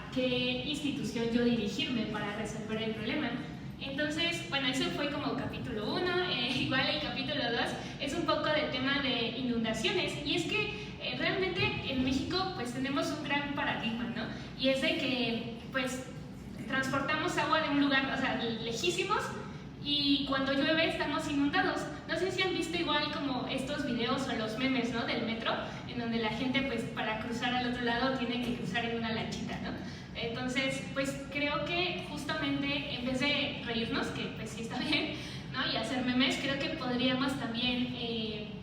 a qué institución yo dirigirme para resolver el problema. Entonces, bueno, eso fue como capítulo 1, igual el capítulo 2 es un poco del tema de inundaciones, y es que realmente en México pues tenemos un gran paradigma, ¿no? Y es de que pues transportamos agua de un lugar, o sea, lejísimos, y cuando llueve estamos inundados. No sé si han visto igual como estos videos o los memes, ¿no?, del metro, en donde la gente pues para cruzar al otro lado tiene que cruzar en una lanchita, ¿no? Entonces, pues creo que justamente en vez de reírnos, que pues sí está bien, ¿no?, y hacer memes, creo que podríamos también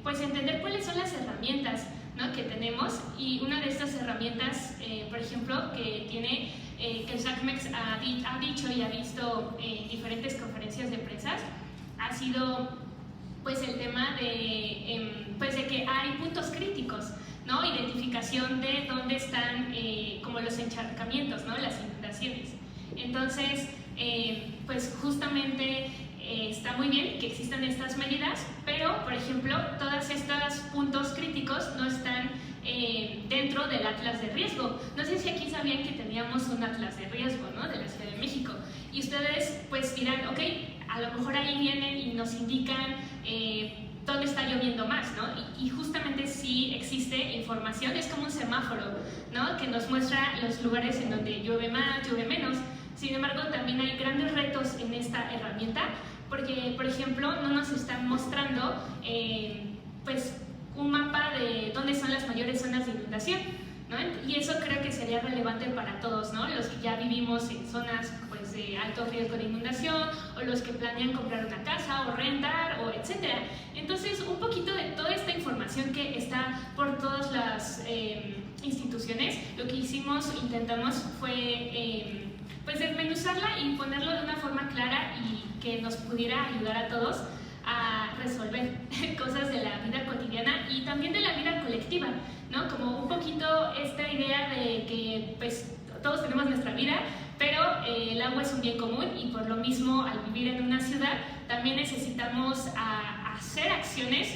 pues entender cuáles son las herramientas, ¿no?, que tenemos. Y una de estas herramientas, por ejemplo, que tiene, que el SACMEX ha dicho y ha visto en diferentes conferencias de prensa, ha sido pues el tema de, pues, de que hay puntos críticos, ¿no?, identificación de dónde están como los encharcamientos, ¿no?, las inundaciones. Entonces, pues justamente está muy bien que existan estas medidas, pero, por ejemplo, todos estos puntos críticos no están dentro del Atlas de Riesgo. No sé si aquí sabían que teníamos un Atlas de Riesgo, ¿no?, de la Ciudad de México, y ustedes pues dirán, ok, a lo mejor ahí vienen y nos indican dónde está lloviendo más, ¿no? Y justamente sí existe información, es como un semáforo, ¿no?, que nos muestra los lugares en donde llueve más, llueve menos. Sin embargo, también hay grandes retos en esta herramienta, porque, por ejemplo, no nos están mostrando pues un mapa de dónde son las mayores zonas de inundación, ¿no? Y eso creo que sería relevante para todos, ¿no?, los que ya vivimos en zonas pues de alto riesgo de inundación, o los que planean comprar una casa o rentar, o etcétera. Entonces, un poquito de toda esta información que está por todas las instituciones, lo que intentamos fue pues desmenuzarla y ponerlo de una forma clara y que nos pudiera ayudar a todos a resolver cosas de la vida cotidiana y también de la vida colectiva, ¿no? Como un poquito esta idea de que pues todos tenemos nuestra vida, pero el agua es un bien común, y por lo mismo, al vivir en una ciudad, también necesitamos hacer acciones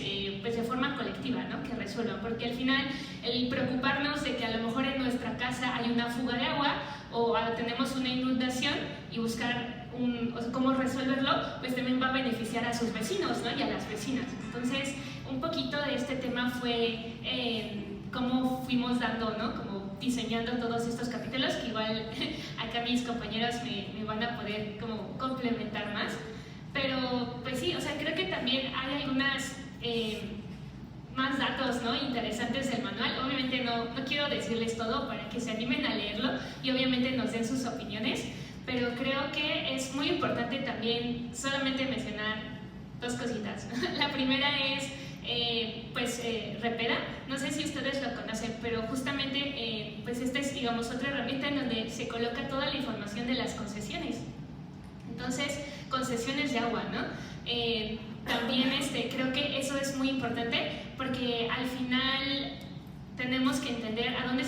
pues de forma colectiva, ¿no?, que resuelvan, porque al final el preocuparnos de que a lo mejor en nuestra casa hay una fuga de agua o tenemos una inundación y buscar cómo resolverlo, pues también va a beneficiar a sus vecinos, ¿no?, y a las vecinas. Entonces, un poquito de este tema fue cómo fuimos dando, ¿no?, como diseñando todos estos capítulos, que igual acá mis compañeros me van a poder como complementar más. Pero pues sí, o sea, creo que también hay algunas más datos, ¿no?, interesantes del manual. Obviamente no quiero decirles todo para que se animen a leerlo y obviamente nos den sus opiniones, pero creo que es muy importante también solamente mencionar dos cositas. La primera es Repeda, no sé si ustedes lo conocen, pero justamente pues esta es, digamos, otra herramienta en donde se coloca toda la información de las concesiones. Entonces, concesiones de agua, ¿no? También creo que eso es muy importante, porque al final tenemos que entender a dónde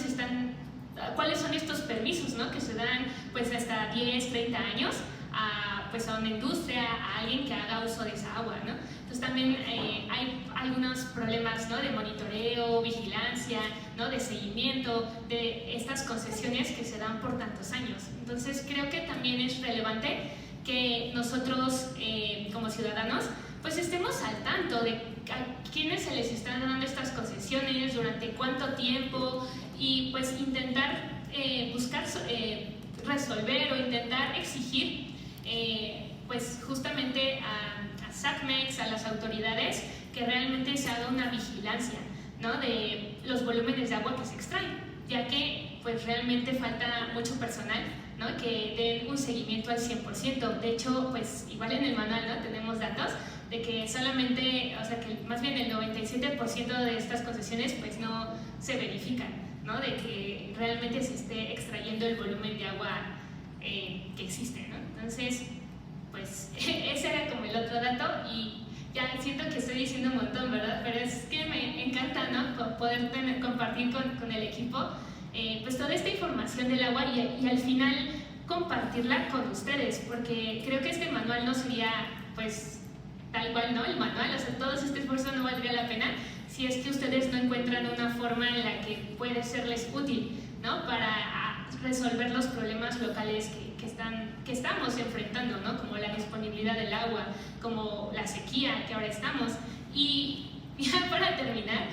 cuáles son estos permisos, ¿no?, que se dan pues hasta 10, 30 años pues a una industria, a alguien que haga uso de esa agua, ¿no? Entonces también hay algunos problemas, ¿no?, de monitoreo, vigilancia, ¿no?, de seguimiento de estas concesiones que se dan por tantos años. Entonces creo que también es relevante que nosotros como ciudadanos pues estemos al tanto de a quiénes se les están dando estas concesiones, durante cuánto tiempo, y pues intentar buscar resolver o intentar exigir pues justamente a SACMEX, a las autoridades, que realmente se haga una vigilancia, ¿no?, de los volúmenes de agua que se extraen, ya que pues realmente falta mucho personal, ¿no?, que den un seguimiento al 100%. De hecho, pues igual en el manual, ¿no?, tenemos datos de que solamente, o sea, que más bien el 97% de estas concesiones pues no se verifican, ¿no?, de que realmente se esté extrayendo el volumen de agua que existe, ¿no? Entonces, pues ese era como el otro dato, y ya siento que estoy diciendo un montón, ¿verdad? Pero es que me encanta, ¿no?, poder compartir con el equipo pues toda esta información del agua y al final compartirla con ustedes, porque creo que este manual no sería pues tal cual, ¿no?, el manual, o sea, todo este esfuerzo no valdría la pena si es que ustedes no encuentran una forma en la que puede serles útil, ¿no?, para resolver los problemas locales que estamos enfrentando, ¿no? Como la disponibilidad del agua, como la sequía que ahora estamos. Y ya para terminar,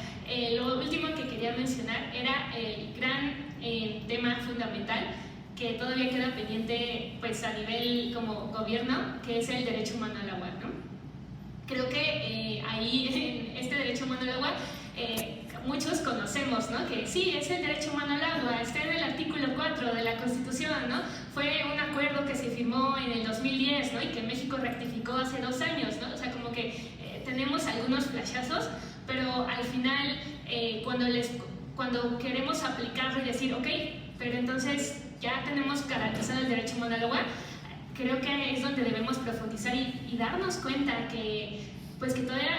lo último que quería mencionar era el gran tema fundamental que todavía queda pendiente pues, a nivel como gobierno, que es el derecho humano al agua, ¿no? Creo que ahí en este derecho humano al agua muchos conocemos, ¿no? Que sí, es el derecho humano al agua, está en el artículo 4 de la Constitución, ¿no? Fue un acuerdo que se firmó en el 2010, ¿no? Y que México rectificó hace 2 años, ¿no? O sea, como que tenemos algunos flashazos, pero al final cuando queremos aplicarlo y decir, ok, pero entonces ya tenemos garantizado el derecho humano al agua, creo que es donde debemos profundizar y darnos cuenta que, pues, que todavía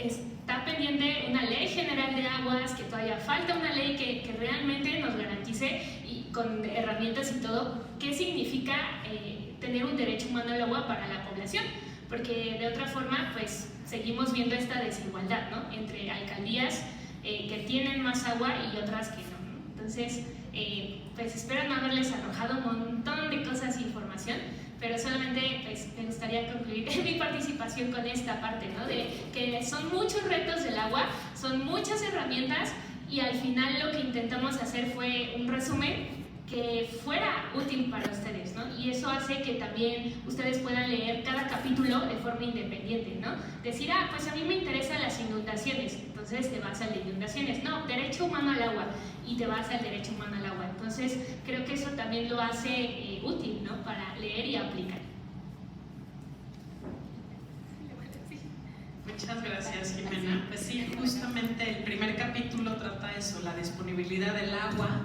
está pendiente una ley general de aguas, que todavía falta una ley que realmente nos garantice y con herramientas y todo, qué significa tener un derecho humano al agua para la población, porque de otra forma pues seguimos viendo esta desigualdad, ¿no? Entre alcaldías que tienen más agua y otras que no, ¿no? Entonces pues espero no haberles arrojado un montón de cosas e información, pero solamente pues, me gustaría concluir mi participación con esta parte, ¿no? De que son muchos retos del agua, son muchas herramientas y al final lo que intentamos hacer fue un resumen que fuera útil para ustedes, ¿no? Y eso hace que también ustedes puedan leer cada capítulo de forma independiente, ¿no? Decir, pues a mí me interesan las inundaciones, entonces te vas al de inundaciones. No, derecho humano al agua, y te vas al derecho humano al agua. Entonces, creo que eso también lo hace útil, ¿no? Para leer y aplicar. Muchas gracias, Jimena. Pues sí, justamente el primer capítulo trata eso, la disponibilidad del agua,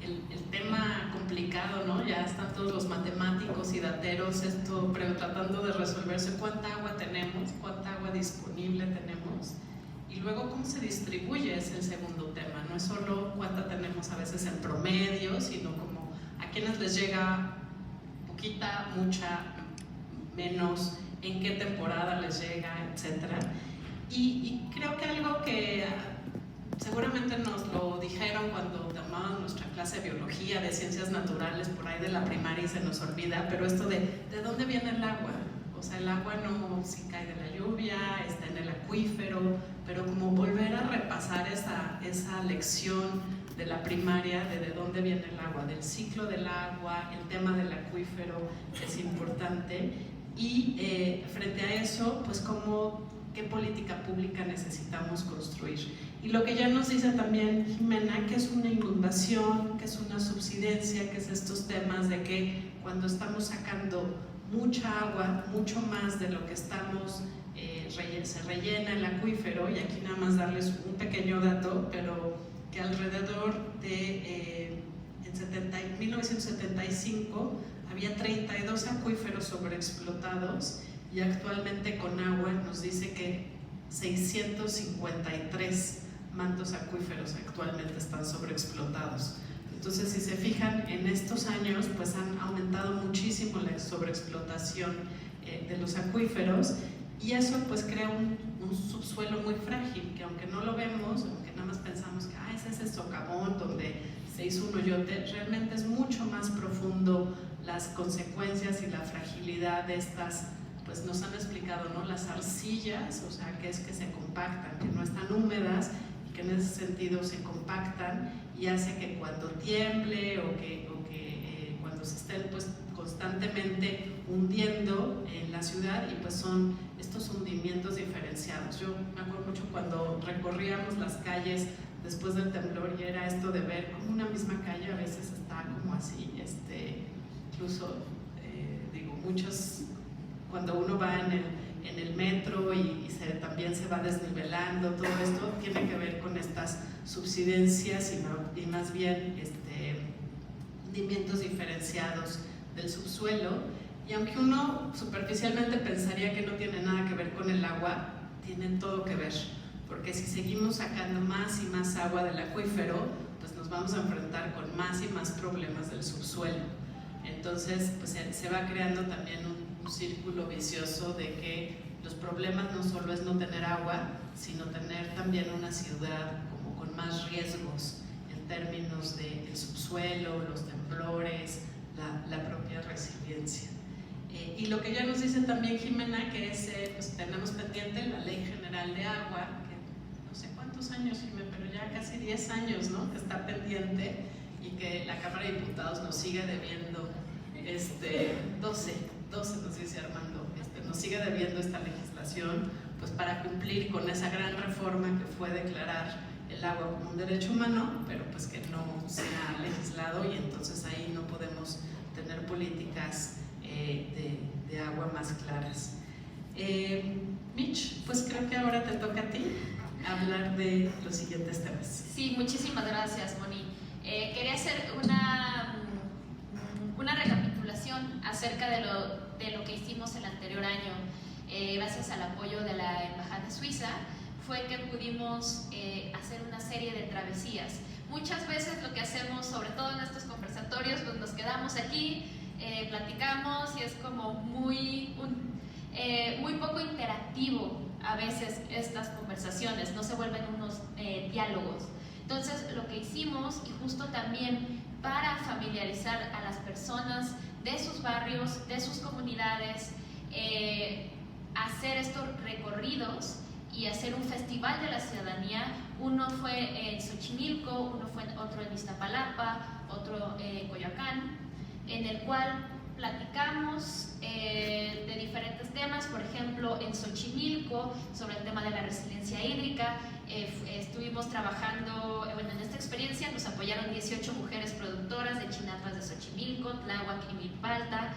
el tema complicado, ¿no? Ya están todos los matemáticos y dateros pero tratando de resolverse cuánta agua tenemos, cuánta agua disponible tenemos, y luego cómo se distribuye es el segundo tema. No es solo cuánta tenemos a veces en promedio, sino como a quienes les llega poquita, mucha, menos, en qué temporada les llega, etc. Y creo que algo que seguramente nos lo dijeron cuando tomábamos nuestra clase de biología, de ciencias naturales, por ahí de la primaria, y se nos olvida, pero esto de dónde viene el agua. O sea, el agua no si cae de la lluvia, está en el acuífero, pero como volver a repasar esa lección de la primaria de dónde viene el agua, del ciclo del agua, el tema del acuífero es importante. Y frente a eso, pues qué política pública necesitamos construir. Y lo que ya nos dice también Jimena, que es una inundación, que es una subsidencia, que es estos temas de que cuando estamos sacando mucha agua, mucho más de lo que estamos, se rellena el acuífero, y aquí nada más darles un pequeño dato, pero que alrededor de 1975 había 32 acuíferos sobreexplotados, y actualmente con agua nos dice que 653 mantos acuíferos actualmente están sobreexplotados. Entonces, si se fijan, en estos años pues han aumentado muchísimo la sobreexplotación de los acuíferos, y eso pues crea un subsuelo muy frágil, que aunque no lo vemos, aunque nada más pensamos que es ese socavón donde se hizo un hoyote, realmente es mucho más profundo las consecuencias y la fragilidad de estas, pues nos han explicado, ¿no? Las arcillas, o sea, que es que se compactan, que no están húmedas, y que en ese sentido se compactan, y hace que cuando tiemble o que cuando se estén pues constantemente hundiendo en la ciudad, y pues son estos hundimientos diferenciados. Yo me acuerdo mucho cuando recorríamos las calles después del temblor, y era esto de ver como una misma calle a veces está como así, incluso digo, muchos, cuando uno va en el metro y también se va desnivelando, todo esto tiene que ver con estas subsidencias y más bien hundimientos diferenciados del subsuelo. Y aunque uno superficialmente pensaría que no tiene nada que ver con el agua, tienen todo que ver, porque si seguimos sacando más y más agua del acuífero, pues nos vamos a enfrentar con más y más problemas del subsuelo. Entonces pues se va creando también un círculo vicioso de que los problemas no solo es no tener agua, sino tener también una ciudad como con más riesgos en términos del subsuelo, los temblores, la propia resiliencia. Y lo que ya nos dice también Jimena, que es, pues tenemos pendiente la Ley General de Agua, que no sé cuántos años, Jimena, pero ya casi 10 años, ¿no?, que está pendiente y que la Cámara de Diputados nos sigue debiendo, 12 nos dice Armando, nos sigue debiendo esta legislación, pues para cumplir con esa gran reforma que fue declarar el agua como un derecho humano, pero pues que no se ha legislado y entonces ahí no podemos tener políticas de agua más claras. Mitch, pues creo que ahora te toca a ti hablar de los siguientes temas. Sí, muchísimas gracias, Moni. Quería hacer una recapitulación acerca de lo que hicimos el anterior año. Gracias al apoyo de la Embajada de Suiza, fue que pudimos hacer una serie de travesías. Muchas veces lo que hacemos, sobre todo en estos conversatorios, pues nos quedamos aquí, platicamos y es como muy poco interactivo a veces estas conversaciones, no se vuelven unos diálogos. Entonces lo que hicimos, y justo también para familiarizar a las personas de sus barrios, de sus comunidades, hacer estos recorridos y hacer un festival de la ciudadanía. Uno fue en Xochimilco, otro en Iztapalapa, otro en Coyoacán, en el cual platicamos de diferentes temas. Por ejemplo, en Xochimilco, sobre el tema de la resiliencia hídrica, estuvimos trabajando, bueno, en esta experiencia nos apoyaron 18 mujeres productoras de chinapas de Xochimilco, Tláhuac y Milpalta,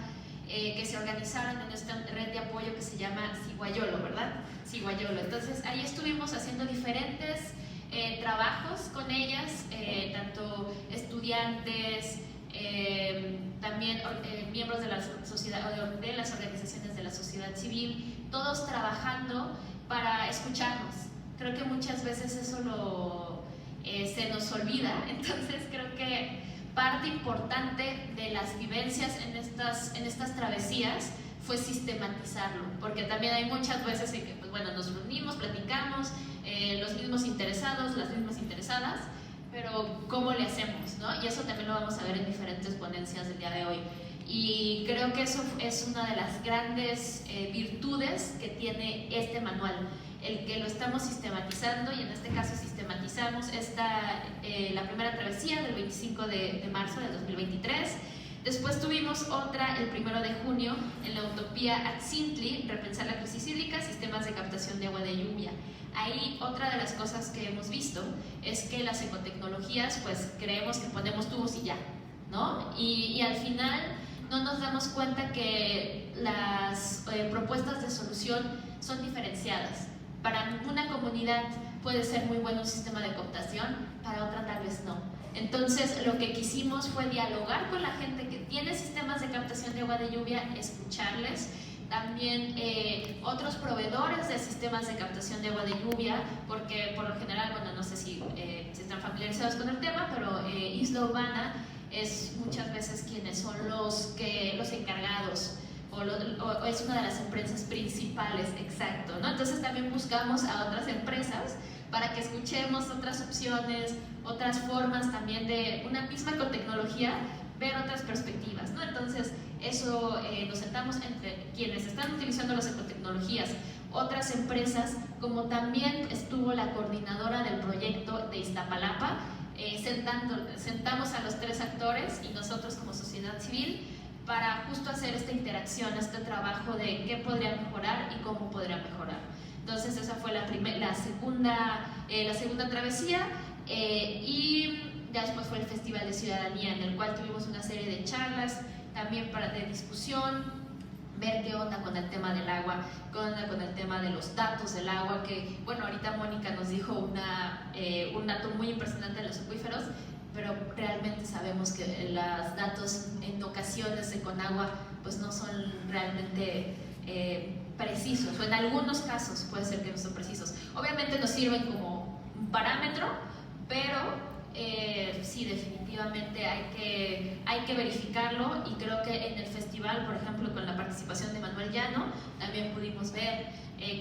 que se organizaron en esta red de apoyo que se llama Ciguayolo, ¿verdad? Ciguayolo. Entonces ahí estuvimos haciendo diferentes trabajos con ellas, tanto estudiantes, también miembros de la sociedad, de las organizaciones de la sociedad civil, todos trabajando para escucharnos. Creo que muchas veces eso se nos olvida, entonces creo que parte importante de las vivencias en estas travesías fue sistematizarlo, porque también hay muchas veces en que, pues bueno, nos reunimos, platicamos, los mismos interesados, las mismas interesadas, pero ¿cómo le hacemos?, ¿no? Y eso también lo vamos a ver en diferentes ponencias del día de hoy. Y creo que eso es una de las grandes virtudes que tiene este manual, el que lo estamos sistematizando, y en este caso sistematizamos la primera travesía del 25 de marzo del 2023. Después tuvimos otra el 1 de junio en la Utopía Atzintli, repensar la crisis hídrica, sistemas de captación de agua de lluvia. Ahí otra de las cosas que hemos visto es que las ecotecnologías, pues creemos que ponemos tubos y ya, ¿no? Y al final no nos damos cuenta que las propuestas de solución son diferenciadas. Para una comunidad puede ser muy bueno un sistema de captación, para otra tal vez no. Entonces lo que quisimos fue dialogar con la gente que tiene sistemas de captación de agua de lluvia, escucharles. También otros proveedores de sistemas de captación de agua de lluvia, porque por lo general, bueno, no sé si están familiarizados con el tema, pero Isla Urbana es muchas veces quienes son los encargados, o es una de las empresas principales, exacto, ¿no? Entonces también buscamos a otras empresas para que escuchemos otras opciones, otras formas también de una misma ecotecnología, ver otras perspectivas, ¿no? Entonces eso nos sentamos entre quienes están utilizando las ecotecnologías, otras empresas, como también estuvo la coordinadora del proyecto de Iztapalapa, sentamos a los tres actores y nosotros como sociedad civil para justo hacer esta interacción, este trabajo de qué podría mejorar y cómo podría mejorar. Entonces esa fue la segunda travesía, y ya después fue el Festival de Ciudadanía, en el cual tuvimos una serie de charlas también de discusión, ver qué onda con el tema del agua, qué onda con el tema de los datos del agua, que bueno, ahorita Mónica nos dijo un dato muy impresionante de los acuíferos, pero realmente sabemos que los datos en ocasiones de Conagua pues no son realmente precisos, o en algunos casos puede ser que no son precisos. Obviamente nos sirven como un parámetro, pero sí, definitivamente hay que verificarlo, y creo que en el festival, por ejemplo, con la participación de Manuel Llano, también pudimos ver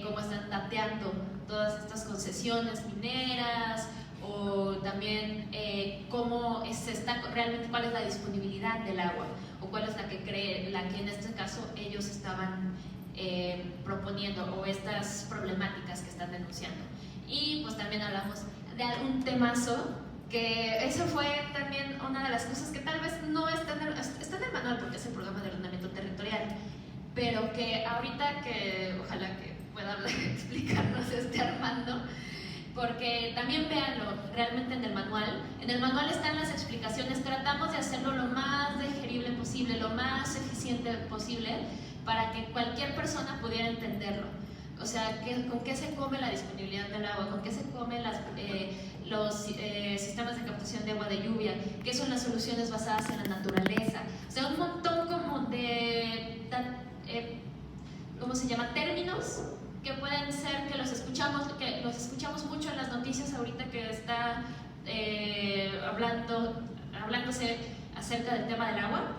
cómo están dateando todas estas concesiones mineras o también cómo realmente cuál es la disponibilidad del agua, o cuál es la que en este caso ellos estaban proponiendo, o estas problemáticas que están denunciando. Y pues también hablamos de algún temazo, que eso fue también una de las cosas que tal vez no está en el manual, porque es el programa de ordenamiento territorial, pero que ahorita que ojalá que pueda explicarnos Armando, porque también véanlo realmente en el manual. En el manual están las explicaciones, tratamos de hacerlo lo más digerible posible, lo más eficiente posible, para que cualquier persona pudiera entenderlo. O sea, con qué se come la disponibilidad del agua, con qué se comen los sistemas de captación de agua de lluvia, qué son las soluciones basadas en la naturaleza. O sea, un montón como de, ¿cómo se llama? Términos que pueden ser que los escuchamos mucho en las noticias ahorita que está hablándose acerca del tema del agua,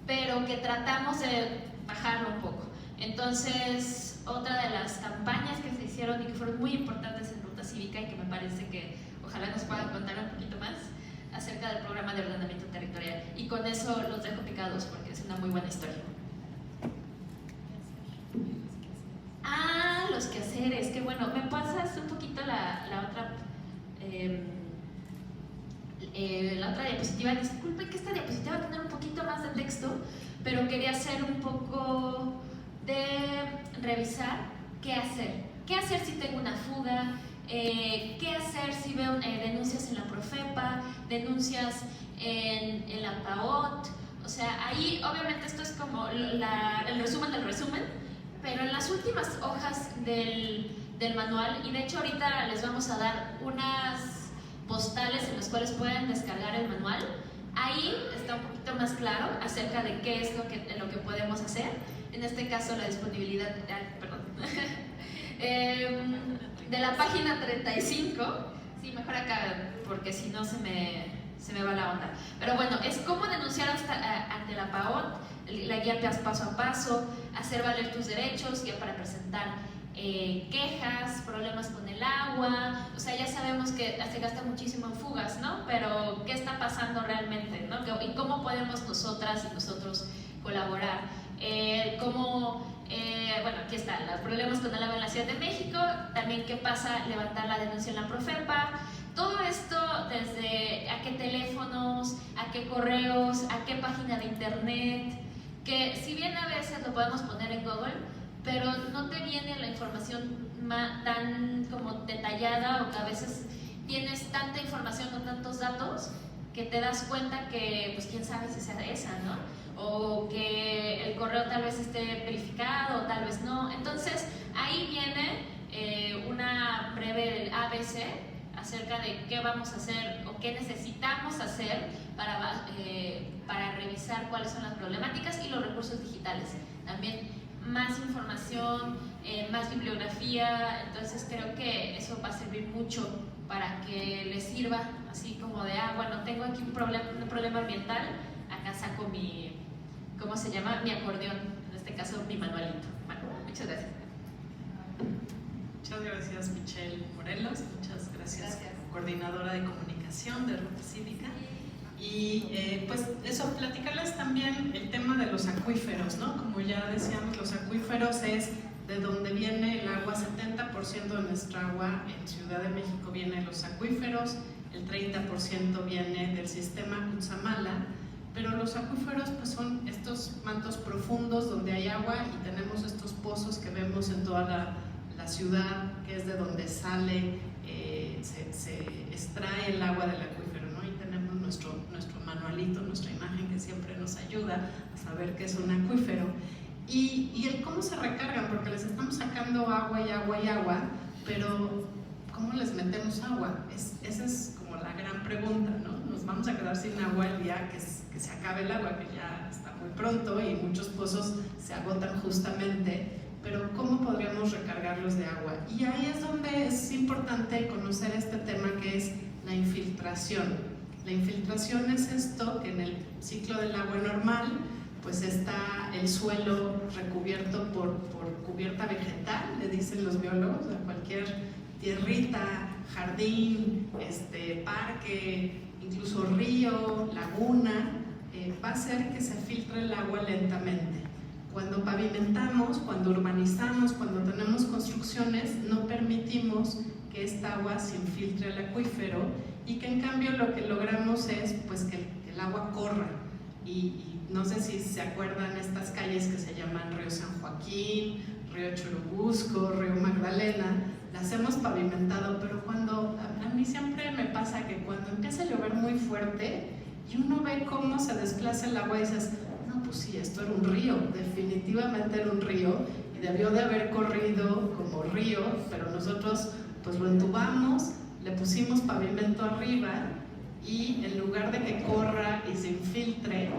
pero que tratamos de bajarlo un poco. Entonces, otra de las campañas que se hicieron y que fueron muy importantes en Ruta Cívica, y que me parece que ojalá nos puedan contar un poquito más acerca del programa de ordenamiento territorial. Y con eso los dejo picados porque es una muy buena historia. Ah, los quehaceres, que bueno, me pasas un poquito la otra diapositiva. Disculpen que esta diapositiva va a tener un poquito más de texto, pero quería hacer un poco de revisar qué hacer. ¿Qué hacer si tengo una fuga? ¿Qué hacer si veo denuncias en la Profepa, denuncias en la PAOT? O sea, ahí obviamente esto es como el resumen del resumen, pero en las últimas hojas del manual, y de hecho ahorita les vamos a dar unas postales en las cuales pueden descargar el manual, ahí está un poquito más claro acerca de qué es lo que podemos hacer. En este caso la disponibilidad, de la página 35, sí, mejor acá porque si no se me va la onda. Pero bueno, es cómo denunciar ante la PAOT, la guía paso a paso, hacer valer tus derechos, guía para presentar quejas, problemas con el agua. O sea, ya sabemos que se gasta muchísimo en fugas, ¿no? Pero ¿qué está pasando realmente, ¿no? ¿Y cómo podemos nosotras y nosotros colaborar? Bueno, aquí están los problemas con el agua en la Ciudad de México, también qué pasa, levantar la denuncia en la Profepa. Todo esto desde a qué teléfonos, a qué correos, a qué página de internet, que si bien a veces lo podemos poner en Google, pero no te viene la información tan como detallada, o que a veces tienes tanta información con tantos datos que te das cuenta que, pues quién sabe si sea esa, ¿no? O que el correo tal vez esté verificado o tal vez no. Entonces ahí viene una breve ABC acerca de qué vamos a hacer o qué necesitamos hacer para revisar cuáles son las problemáticas, y los recursos digitales. También más información, más bibliografía. Entonces creo que eso va a servir mucho para que les sirva, así como de, bueno, tengo aquí un problema ambiental, acá saco ¿cómo se llama? Mi acordeón, en este caso mi manualito. Bueno, muchas gracias. Muchas gracias, Michelle Morelos. Muchas gracias, coordinadora de comunicación de Ruta Cívica. Y pues eso, platicarles también el tema de los acuíferos, ¿no? Como ya decíamos, los acuíferos es de donde viene el agua. 70% de nuestra agua en Ciudad de México viene de los acuíferos, el 30% viene del sistema Cutzamala, pero los acuíferos pues son estos mantos profundos donde hay agua, y tenemos estos pozos que vemos en toda la ciudad, que es de donde sale, se extrae el agua del acuífero, ¿no? Y tenemos nuestro manualito, nuestra imagen que siempre nos ayuda a saber qué es un acuífero. Y el cómo se recargan, porque les estamos sacando agua y agua y agua, pero ¿cómo les metemos agua? Esa es como la gran pregunta, ¿no? Nos vamos a quedar sin agua el día que se acabe el agua, que ya está muy pronto y muchos pozos se agotan justamente, pero ¿cómo podríamos recargarlos de agua? Y ahí es donde es importante conocer este tema, que es la infiltración. La infiltración es esto, que en el ciclo del agua normal pues está el suelo recubierto por cubierta vegetal, le dicen los biólogos, a cualquier tierrita jardín, parque, incluso río, laguna, va a hacer que se filtre el agua lentamente. Cuando pavimentamos, cuando urbanizamos, cuando tenemos construcciones, no permitimos que esta agua se infiltre al acuífero y que en cambio lo que logramos es pues, que el agua corra. Y no sé si se acuerdan estas calles que se llaman Río San Joaquín, Río Churubusco, Río Magdalena, las hemos pavimentado, pero cuando a mí siempre me pasa que cuando empieza a llover muy fuerte y uno ve cómo se desplaza el agua y dices, no, pues sí, esto era un río, definitivamente era un río y debió de haber corrido como río, pero nosotros pues lo entubamos, le pusimos pavimento arriba y en lugar de que corra y se infiltre,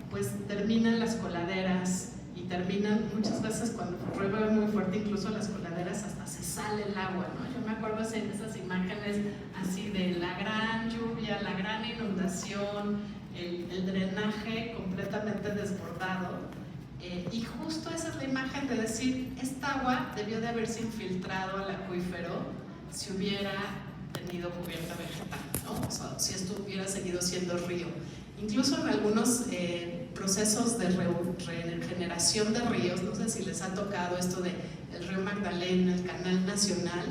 pues terminan las coladeras y terminan muchas veces cuando llueve muy fuerte, incluso las coladeras hasta se sale el agua, ¿no? Yo me acuerdo de esas imágenes así de la gran lluvia, la gran inundación, el drenaje completamente desbordado, y justo esa es la imagen de decir, esta agua debió de haberse infiltrado al acuífero si hubiera tenido cubierta vegetal, ¿no? O sea, si esto hubiera seguido siendo río. Incluso en algunos procesos de regeneración de ríos, no sé si les ha tocado esto de el río Magdalena, el canal nacional,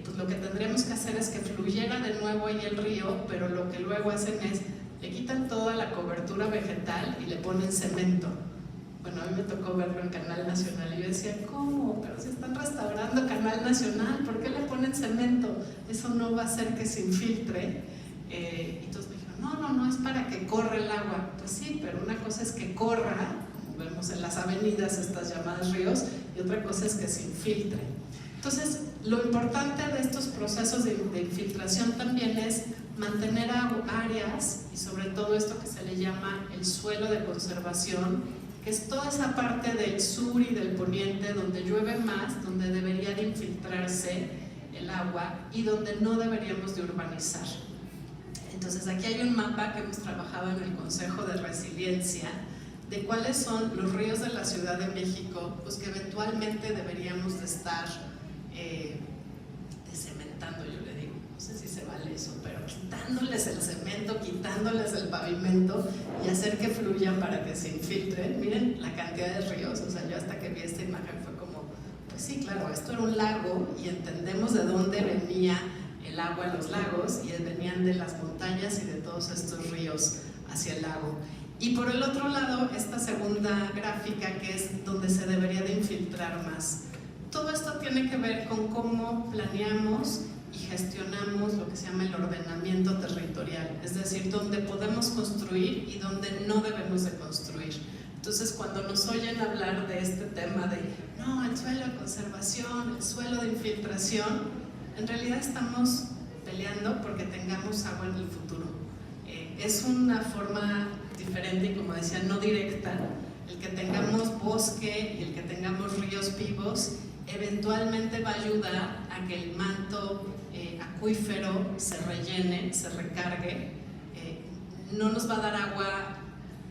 pues lo que tendríamos que hacer es que fluyera de nuevo ahí el río, pero lo que luego hacen es, le quitan toda la cobertura vegetal y le ponen cemento. Bueno, a mí me tocó verlo en Canal Nacional y yo decía, ¿cómo? Pero si están restaurando Canal Nacional, ¿por qué le ponen cemento? Eso no va a hacer que se infiltre. Entonces me dijeron, no, es para que corra el agua. Pues sí, pero una cosa es que corra, como vemos en las avenidas, estas llamadas ríos, y otra cosa es que se infiltre. Entonces, lo importante de estos procesos de infiltración también es mantener áreas, y sobre todo esto que se le llama el suelo de conservación, que es toda esa parte del sur y del poniente donde llueve más, donde debería de infiltrarse el agua y donde no deberíamos de urbanizar. Entonces aquí hay un mapa que hemos trabajado en el Consejo de Resiliencia de cuáles son los ríos de la Ciudad de México, pues que eventualmente deberíamos de estar descementando, yo le digo, no sé si se vale eso, pero quitándoles el cemento, quitándoles el pavimento y hacer que fluyan para que se infiltren. Miren la cantidad de ríos, o sea, yo hasta que vi esta imagen fue como, pues sí, claro, esto era un lago y entendemos de dónde venía el agua en los lagos y venían de las montañas y de todos estos ríos hacia el lago. Y por el otro lado, esta segunda gráfica que es donde se debería de infiltrar más. Todo esto tiene que ver con cómo planeamos y gestionamos lo que se llama el ordenamiento territorial, es decir, dónde podemos construir y dónde no debemos de construir. Entonces, cuando nos oyen hablar de este tema de, no, el suelo de conservación, el suelo de infiltración, en realidad estamos peleando porque tengamos agua en el futuro. Es una forma diferente y, como decía, no directa. El que tengamos bosque y el que tengamos ríos vivos eventualmente va a ayudar a que el manto acuífero se rellene, se recargue. No nos va a dar agua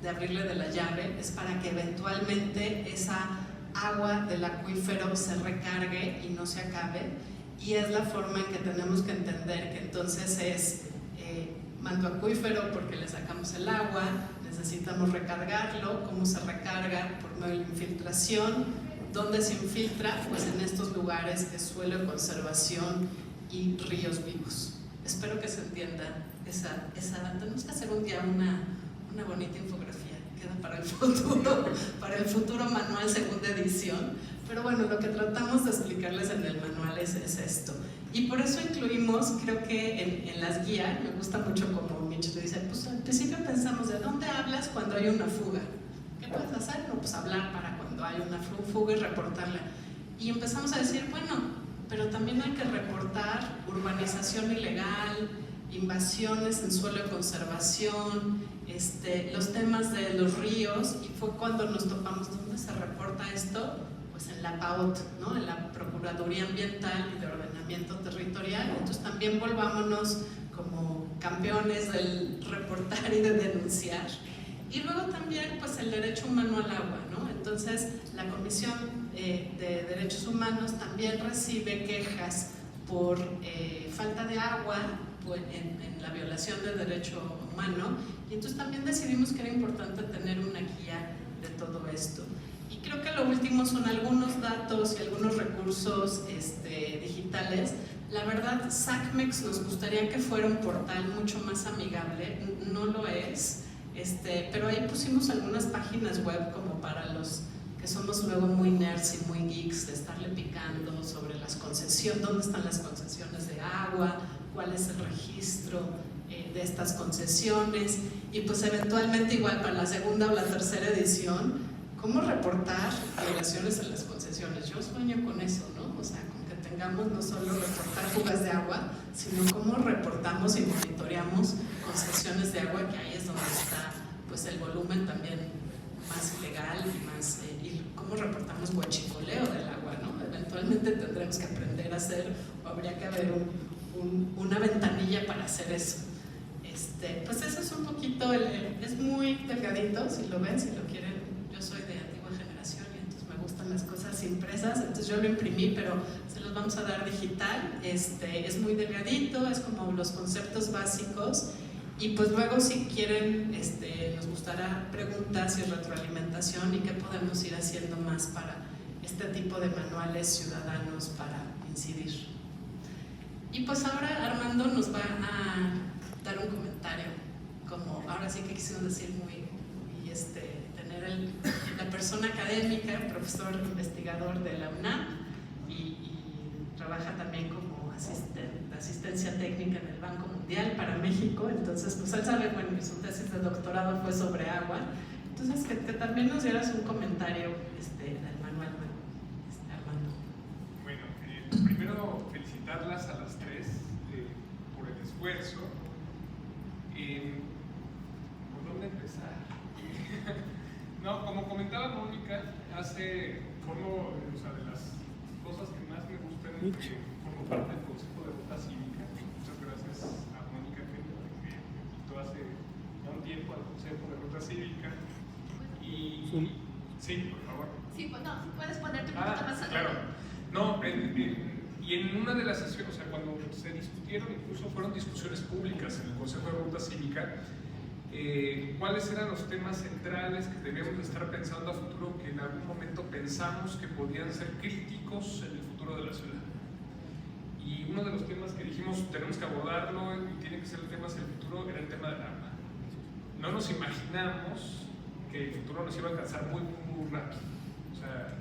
de abrirle de la llave, es para que eventualmente esa agua del acuífero se recargue y no se acabe. Y es la forma en que tenemos que entender que entonces es manto acuífero porque le sacamos el agua, necesitamos recargarlo. ¿Cómo se recarga? Por medio de la infiltración. ¿Dónde se infiltra? Pues en estos lugares que es suelo de conservación y ríos vivos. Espero que se entienda esa tenemos que hacer un día una bonita infografía, queda para el futuro manual segunda edición. Pero bueno, lo que tratamos de explicarles en el manual es esto. Y por eso incluimos, creo que en las guías, me gusta mucho como Mitch te dice, pues al principio pensamos de dónde hablas cuando hay una fuga. ¿Qué puedes hacer? No, pues hablar para cuando hay una fuga y reportarla. Y empezamos a decir, bueno, pero también hay que reportar urbanización ilegal, invasiones en suelo de conservación, los temas de los ríos, y fue cuando nos topamos, ¿dónde se reporta esto? Pues en la PAOT, ¿no? En la Procuraduría Ambiental y de Ordenamiento Territorial. Entonces también volvámonos como campeones del reportar y de denunciar. Y luego también pues el derecho humano al agua, ¿no? Entonces la Comisión de Derechos Humanos también recibe quejas por falta de agua, pues, en la violación del derecho humano, y entonces también decidimos que era importante tener una guía de todo esto. Y creo que lo último son algunos datos y algunos recursos digitales. La verdad, SACMEX nos gustaría que fuera un portal mucho más amigable, no lo es, pero ahí pusimos algunas páginas web como para los que somos luego muy nerds y muy geeks, de estarle picando sobre las concesiones, dónde están las concesiones de agua, cuál es el registro de estas concesiones, y pues eventualmente igual para la segunda o la tercera edición, cómo reportar violaciones en las concesiones. Yo sueño con eso, ¿no? O sea, con que tengamos no solo reportar fugas de agua, sino cómo reportamos y monitoreamos concesiones de agua, que ahí es donde está pues el volumen también más ilegal y más y cómo reportamos huachicoleo del agua, ¿no? Eventualmente tendremos que aprender a hacer, o habría que haber una ventanilla para hacer eso. Pues eso es un poquito, es muy delgadito, si lo ven, si lo quieren. Yo soy de antigua generación y entonces me gustan las cosas impresas, entonces yo lo imprimí, pero se los vamos a dar digital. Es muy delgadito, es como los conceptos básicos, y pues luego si quieren nos gustará preguntas y retroalimentación y qué podemos ir haciendo más para este tipo de manuales ciudadanos para incidir. Y pues ahora Armando nos va a dar un comentario, como ahora sí que quisimos decir muy tener la persona académica, profesor investigador de la UNAM, y trabaja también como asistencia técnica en el Banco Mundial para México. Entonces pues él sabe, bueno, su tesis de doctorado fue sobre agua, entonces que también nos dieras un comentario del manual, Armando. Bueno, primero felicitarlas a las tres por el esfuerzo. ¿Por dónde empezar? No, como comentaba Mónica, de las cosas que más me gustan es que formo parte del Consejo de Ruta Cívica. Muchas gracias a Mónica que me invitó hace ya un tiempo al Consejo de Ruta Cívica. Y sí, por favor. Sí, pues no, puedes ponerte un poquito más claro. No, y en una de las sesiones, o sea, cuando se discutieron, incluso fueron discusiones públicas en el Consejo de Ruta Cívica, cuáles eran los temas centrales que debíamos de estar pensando a futuro, que en algún momento pensamos que podían ser críticos en el futuro de la ciudad. Y uno de los temas que dijimos tenemos que abordarlo y tiene que ser el tema hacia el futuro era el tema del agua. No nos imaginamos que el futuro nos iba a alcanzar muy, muy rápido. O sea,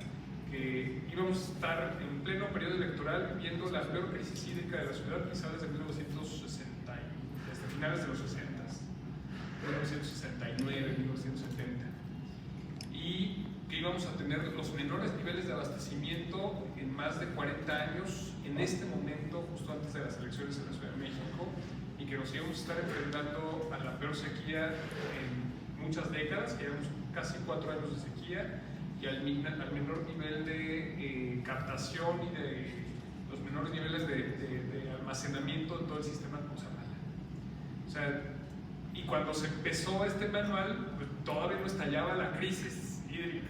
que íbamos a estar en pleno periodo electoral viviendo la peor crisis hídrica de la ciudad quizá desde 1960, desde finales de los 60, 1969, 1970, y que íbamos a tener los menores niveles de abastecimiento en más de 40 años en este momento, justo antes de las elecciones en la Ciudad de México, y que nos íbamos a estar enfrentando a la peor sequía en muchas décadas, que llevamos casi 4 años de sequía, y al menor nivel de captación y de los menores niveles de almacenamiento de todo el sistema Cutzamala. O sea, y cuando se empezó este manual, pues todavía no estallaba la crisis hídrica.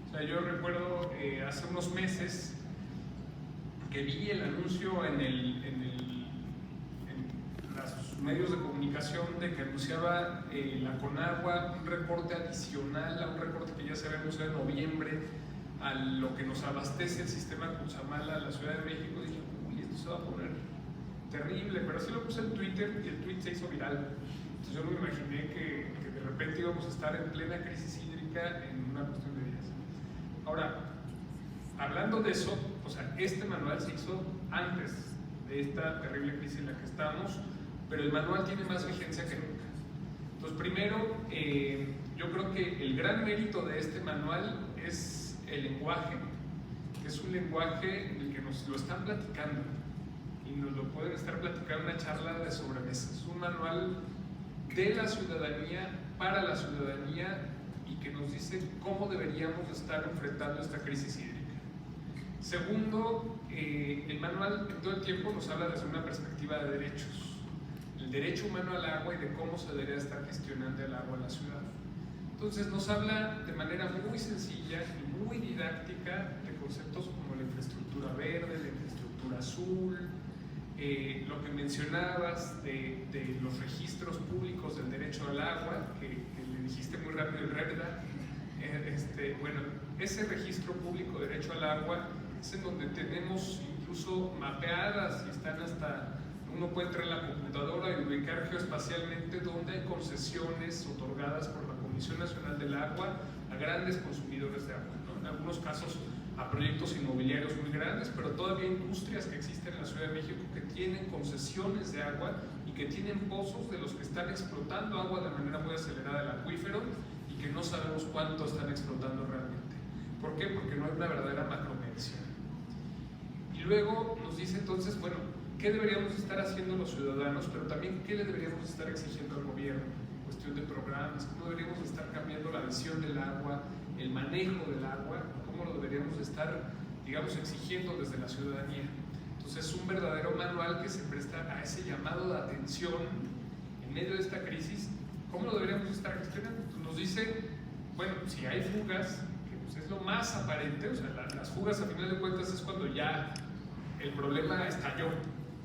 O sea, yo recuerdo hace unos meses que vi el anuncio en los medios de comunicación de que anunciaba la Conagua un recorte adicional a un recorte que ya se había anunciado en noviembre a lo que nos abastece el sistema Cutzamala a la Ciudad de México. Dije, uy, esto se va a poner terrible, pero así lo puse en Twitter y el tweet se hizo viral. Entonces yo no me imaginé que de repente íbamos a estar en plena crisis hídrica en una cuestión de días. Ahora, hablando de eso, o sea, este manual se hizo antes de esta terrible crisis en la que estamos, pero el manual tiene más vigencia que nunca. Entonces, primero, yo creo que el gran mérito de este manual es el lenguaje, que es un lenguaje en el que nos lo están platicando y nos lo pueden estar platicando en una charla de sobremesa. Es un manual de la ciudadanía, para la ciudadanía, y que nos dice cómo deberíamos estar enfrentando esta crisis hídrica. Segundo, el manual en todo el tiempo nos habla desde una perspectiva de derechos, el derecho humano al agua y de cómo se debería estar gestionando el agua en la ciudad. Entonces nos habla de manera muy sencilla y muy didáctica de conceptos como la infraestructura verde, la infraestructura azul, lo que mencionabas de los registros públicos del derecho al agua, que le dijiste muy rápido, ¿verdad? Bueno, ese registro público de derecho al agua es en donde tenemos incluso mapeadas y están hasta, uno puede entrar en la computadora y ubicar geoespacialmente donde hay concesiones otorgadas por la Comisión Nacional del Agua a grandes consumidores de agua, ¿no? En algunos casos a proyectos inmobiliarios muy grandes, pero todavía industrias que existen en la Ciudad de México que tienen concesiones de agua y que tienen pozos de los que están explotando agua de manera muy acelerada del acuífero y que no sabemos cuánto están explotando realmente. ¿Por qué? Porque no hay una verdadera macromedición. Y luego nos dice entonces, bueno, ¿qué deberíamos estar haciendo los ciudadanos? Pero también, ¿qué le deberíamos estar exigiendo al gobierno? En cuestión de programas, ¿cómo deberíamos estar cambiando la visión del agua, el manejo del agua? ¿Cómo lo deberíamos estar, digamos, exigiendo desde la ciudadanía? Entonces, es un verdadero manual que se presta a ese llamado de atención en medio de esta crisis. ¿Cómo lo deberíamos estar gestionando? Entonces, nos dice, bueno, si hay fugas, que pues es lo más aparente, o sea, las fugas a final de cuentas es cuando ya el problema estalló,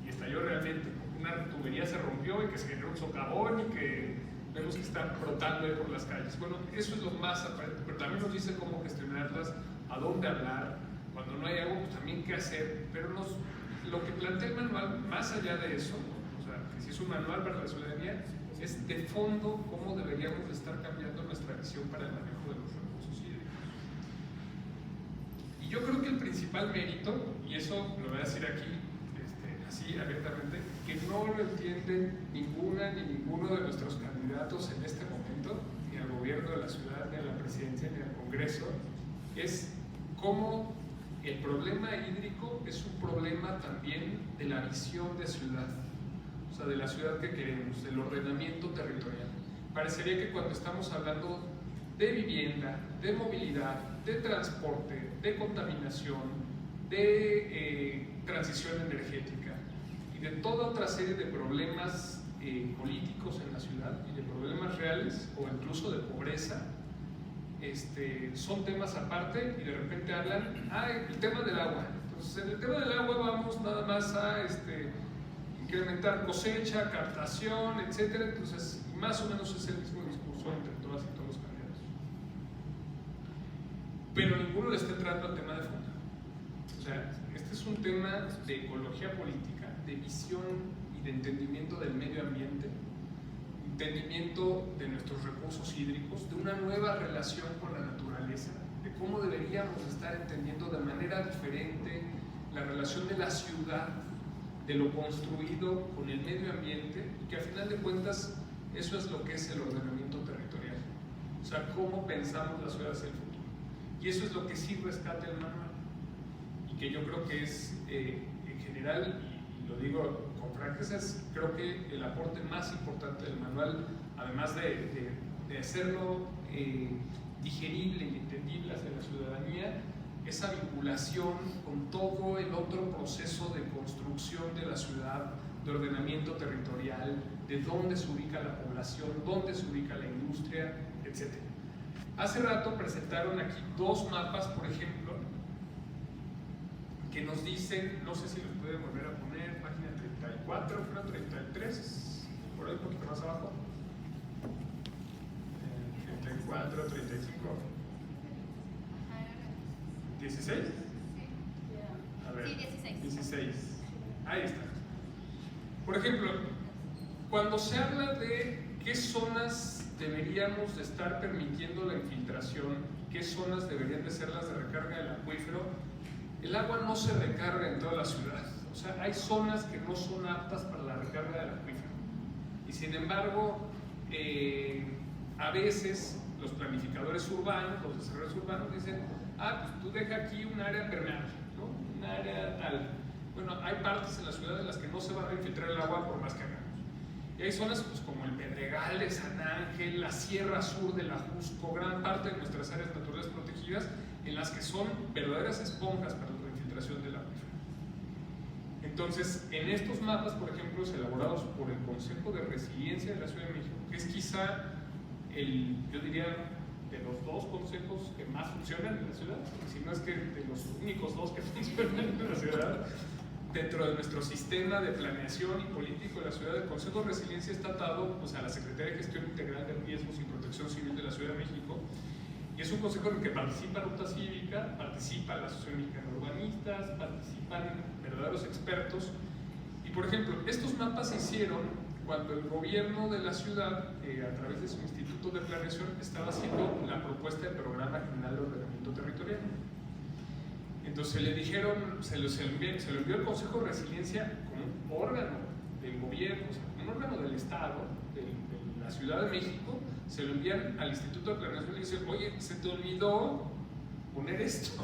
y estalló realmente, una tubería se rompió y que se generó un socavón y que vemos que están brotando ahí por las calles. Bueno, eso es lo más aparente, pero también nos dice cómo gestionarlas, a dónde hablar, cuando no hay agua, pues también qué hacer, pero lo que plantea el manual, más allá de eso, o sea, que si es un manual para la ciudadanía, es de fondo cómo deberíamos de estar cambiando nuestra visión para el manejo de los recursos hídricos. Y yo creo que el principal mérito, y eso lo voy a decir aquí, así abiertamente, que no lo entiende ninguna ni ninguno de nuestros candidatos en este momento, ni al gobierno de la ciudad, ni a la presidencia, ni al Congreso, es cómo el problema hídrico es un problema también de la visión de ciudad, o sea, de la ciudad que queremos, del ordenamiento territorial. Parecería que cuando estamos hablando de vivienda, de movilidad, de transporte, de contaminación, de transición energética y de toda otra serie de problemas políticos en la ciudad y de problemas reales o incluso de pobreza, son temas aparte y de repente hablan, el tema del agua. Entonces, en el tema del agua vamos nada más a incrementar cosecha, captación, etcétera. Entonces, más o menos es el mismo discurso entre todas y todos los candidatos. Pero ninguno le está entrando al tema de fondo. O sea, este es un tema de ecología política, de visión y de entendimiento del medio ambiente, entendimiento de nuestros recursos hídricos, de una nueva relación con la naturaleza, de cómo deberíamos estar entendiendo de manera diferente la relación de la ciudad, de lo construido con el medio ambiente, y que a final de cuentas eso es lo que es el ordenamiento territorial, o sea, cómo pensamos la ciudad hacia el futuro. Y eso es lo que sí rescata el manual, y que yo creo que es en general, y lo digo con franqueza, creo que el aporte más importante del manual, además de hacerlo digerible y entendible hacia la ciudadanía, esa vinculación con todo el otro proceso de construcción de la ciudad, de ordenamiento territorial, de dónde se ubica la población, dónde se ubica la industria, etc. Hace rato presentaron aquí dos mapas, por ejemplo, que nos dicen, no sé si los pueden volver a poner, página 34, creo 33, por ahí un poquito más abajo, 34, 35, 16, a ver, Sí, 16. 16, ahí está. Por ejemplo, cuando se habla de qué zonas deberíamos de estar permitiendo la infiltración, qué zonas deberían de ser las de recarga del acuífero, el agua no se recarga en toda la ciudad. O sea, hay zonas que no son aptas para la recarga del acuífero. Y sin embargo, a veces los planificadores urbanos, los desarrolladores urbanos dicen, pues tú deja aquí un área permeable, ¿no? Un área tal. Bueno, hay partes en la ciudad en las que no se va a infiltrar el agua por más que hagamos. Y hay zonas pues, como el Pedregal de San Ángel, la Sierra Sur de la Jusco, gran parte de nuestras áreas naturales protegidas, en las que son verdaderas esponjas para la infiltración del acuífero. Entonces, en estos mapas, por ejemplo, elaborados por el Consejo de Resiliencia de la Ciudad de México, que es quizá yo diría, de los dos consejos que más funcionan en la ciudad, si no es que de los únicos dos que funcionan en la ciudad, dentro de nuestro sistema de planeación y político de la ciudad, el Consejo de Resiliencia está atado pues, a la Secretaría de Gestión Integral de Riesgos y Protección Civil de la Ciudad de México, y es un consejo en el que participa Ruta Cívica, participa la Asociación Mexicana de Urbanistas, participan verdaderos expertos. Y por ejemplo, estos mapas se hicieron cuando el gobierno de la ciudad, a través de su Instituto de Planeación, estaba haciendo la propuesta del Programa General de Ordenamiento Territorial. Entonces le dijeron, se lo envió el Consejo de Resiliencia como un órgano del gobierno, o sea, un órgano del Estado, de la Ciudad de México, se lo envían al Instituto de Planeación y le dicen, oye, se te olvidó poner esto,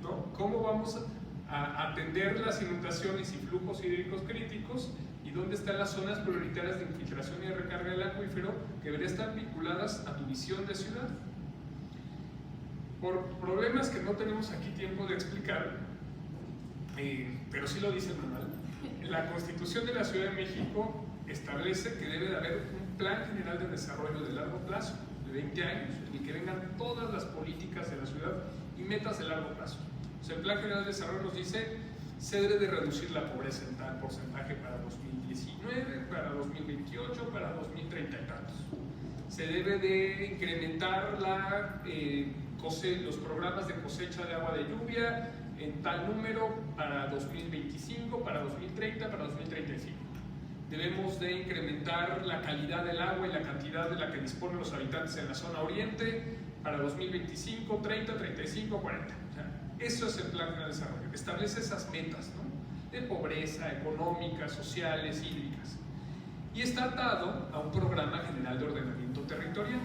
¿no? ¿Cómo vamos a atender las inundaciones y flujos hídricos críticos? ¿Y dónde están las zonas prioritarias de infiltración y de recarga del acuífero que deberían estar vinculadas a tu visión de ciudad? Por problemas que no tenemos aquí tiempo de explicar, pero sí lo dice el manual, la Constitución de la Ciudad de México establece que debe de haber un plan general de desarrollo de largo plazo, de 20 años, en el que vengan todas las políticas de la ciudad y metas de largo plazo. O sea, el plan general de desarrollo nos dice, se debe de reducir la pobreza en tal porcentaje para 2019, para 2028, para 2030 y tantos. Se debe de incrementar los programas de cosecha de agua de lluvia en tal número para 2025, para 2030, para 2035. Debemos de incrementar la calidad del agua y la cantidad de la que disponen los habitantes en la zona oriente para 2025, 30, 35, 40. O sea, eso es el plan de desarrollo. Establece esas metas, ¿no? De pobreza, económicas, sociales, hídricas. Y está atado a un programa general de ordenamiento territorial.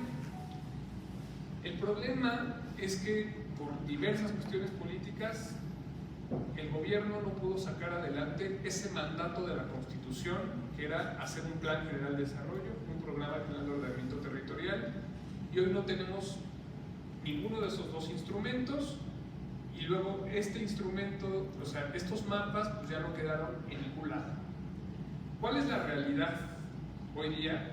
El problema es que por diversas cuestiones políticas el gobierno no pudo sacar adelante ese mandato de la Constitución, que era hacer un plan general de desarrollo, un programa general de ordenamiento territorial, y hoy no tenemos ninguno de esos dos instrumentos, y luego este instrumento, o sea, estos mapas pues ya no quedaron en ningún lado. ¿Cuál es la realidad hoy día?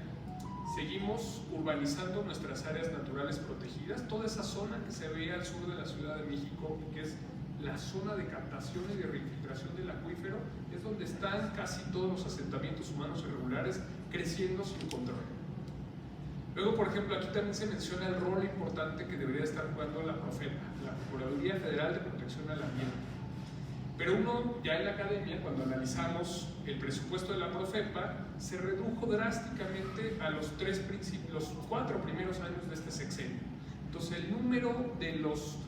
Seguimos urbanizando nuestras áreas naturales protegidas, toda esa zona que se ve al sur de la Ciudad de México, que es la zona de captación y de reinfiltración del acuífero, es donde están casi todos los asentamientos humanos irregulares creciendo sin control. Luego, por ejemplo, aquí también se menciona el rol importante que debería estar jugando la Profepa, la Procuraduría Federal de Protección al Ambiente. Pero uno, ya en la academia, cuando analizamos el presupuesto de la Profepa, se redujo drásticamente a los 4 primeros años de este sexenio. Entonces, el número de los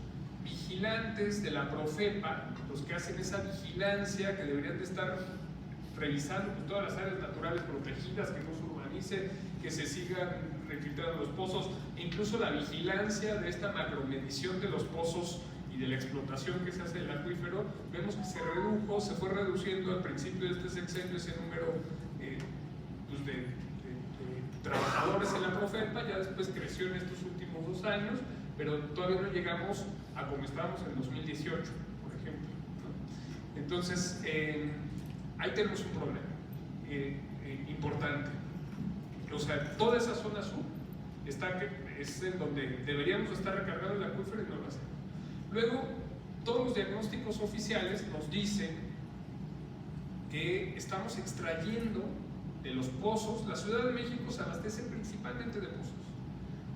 vigilantes de la Profepa, los que hacen esa vigilancia, que deberían de estar revisando pues, todas las áreas naturales protegidas, que no se urbanice, que se sigan refiltrando los pozos, e incluso la vigilancia de esta macromedición de los pozos y de la explotación que se hace del acuífero, vemos que se fue reduciendo al principio de este sexenio ese número pues de trabajadores en la Profepa, ya después creció en estos últimos 2 años, pero todavía no llegamos a como estábamos en 2018, por ejemplo, ¿no? Entonces, ahí tenemos un problema importante. O sea, toda esa zona sur es en donde deberíamos estar recargando el acuífero y no lo hacemos. Luego, todos los diagnósticos oficiales nos dicen que estamos extrayendo de los pozos. La Ciudad de México se abastece principalmente de pozos.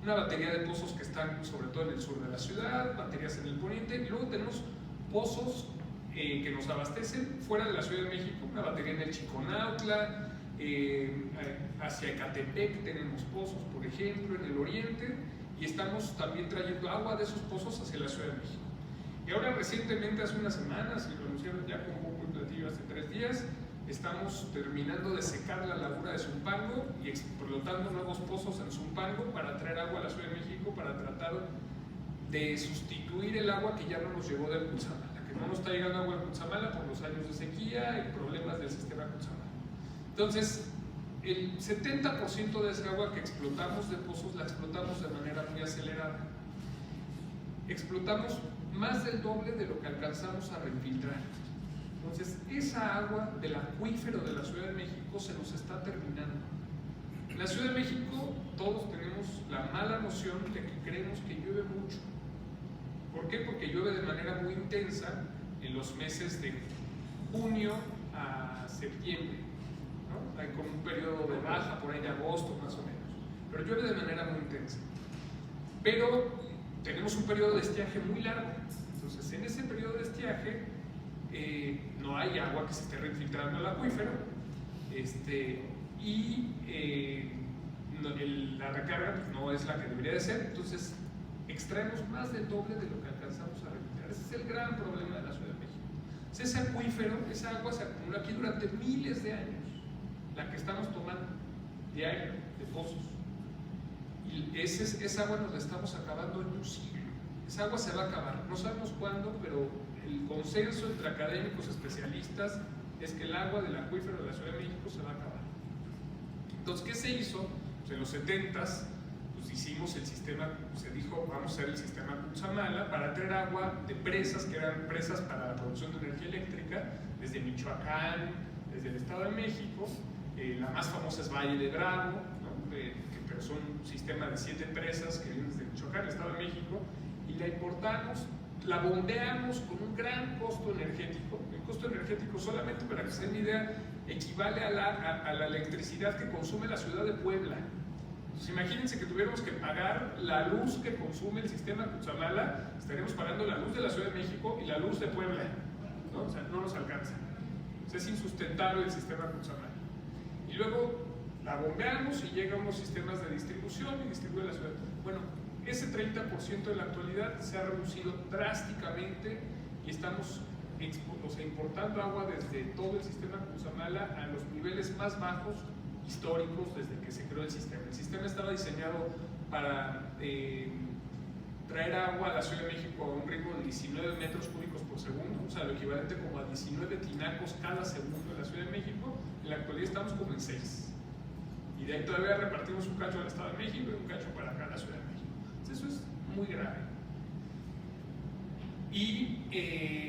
Una batería de pozos que están sobre todo en el sur de la ciudad, baterías en el poniente, y luego tenemos pozos que nos abastecen fuera de la Ciudad de México, una batería en el Chiconautla, hacia Ecatepec tenemos pozos, por ejemplo, en el oriente, y estamos también trayendo agua de esos pozos hacia la Ciudad de México. Y ahora recientemente, hace unas semanas, y lo anunciaron ya con un platillo hace 3 días, estamos terminando de secar la laguna de Zumpango y explotando nuevos pozos en Zumpango para traer agua a la Ciudad de México, para tratar de sustituir el agua que ya no nos llegó del Cutzamala, que no nos está llegando agua del Cutzamala por los años de sequía y problemas del sistema Cutzamala. Entonces, el 70% de esa agua que explotamos de pozos la explotamos de manera muy acelerada. Explotamos más del doble de lo que alcanzamos a reinfiltrar. Entonces, esa agua del acuífero de la Ciudad de México se nos está terminando. En la Ciudad de México todos tenemos la mala noción de que creemos que llueve mucho. ¿Por qué? Porque llueve de manera muy intensa en los meses de junio a septiembre, ¿no? Hay como un periodo de baja por ahí de agosto más o menos, pero llueve de manera muy intensa. Pero tenemos un periodo de estiaje muy largo, entonces en ese periodo de estiaje no hay agua que se esté reinfiltrando al acuífero, la recarga pues, no es la que debería de ser, entonces extraemos más del doble de lo que alcanzamos a reinfiltrar. Ese es el gran problema de la Ciudad de México. Entonces, ese acuífero, esa agua se acumula aquí durante miles de años, la que estamos tomando diario de pozos. Y esa agua nos la estamos acabando en un siglo. Esa agua se va a acabar, no sabemos cuándo, pero el consenso entre académicos especialistas es que el agua del acuífero de la Ciudad de México se va a acabar. Entonces, ¿qué se hizo? Pues en los 70s pues hicimos el sistema, se dijo, vamos a hacer el sistema Cutzamala para traer agua de presas, que eran presas para la producción de energía eléctrica, desde Michoacán, desde el Estado de México. La más famosa es Valle de Bravo, ¿no? Pero son un sistema de 7 presas que vienen desde Michoacán, el Estado de México, y la importamos, la bombeamos con un gran costo energético. El costo energético, solamente para que se den una idea, equivale a la electricidad que consume la ciudad de Puebla. Entonces, imagínense que tuviéramos que pagar la luz que consume el sistema Cutzamala, estaríamos pagando la luz de la Ciudad de México y la luz de Puebla, ¿no? O sea, no nos alcanza. O sea, es insustentable el sistema Cutzamala. Y luego la bombeamos y llega a unos sistemas de distribución y distribuye la ciudad. Bueno, ese 30% en la actualidad se ha reducido drásticamente y estamos importando agua desde todo el sistema Cutzamala a los niveles más bajos históricos desde que se creó el sistema. El sistema estaba diseñado para traer agua a la Ciudad de México a un ritmo de 19 metros cúbicos por segundo, o sea, lo equivalente como a 19 tinacos cada segundo en la Ciudad de México. En la actualidad estamos como en 6. Y de ahí todavía repartimos un cacho al Estado de México y un cacho para acá a la Ciudad de México. Entonces, eso es muy grave. Y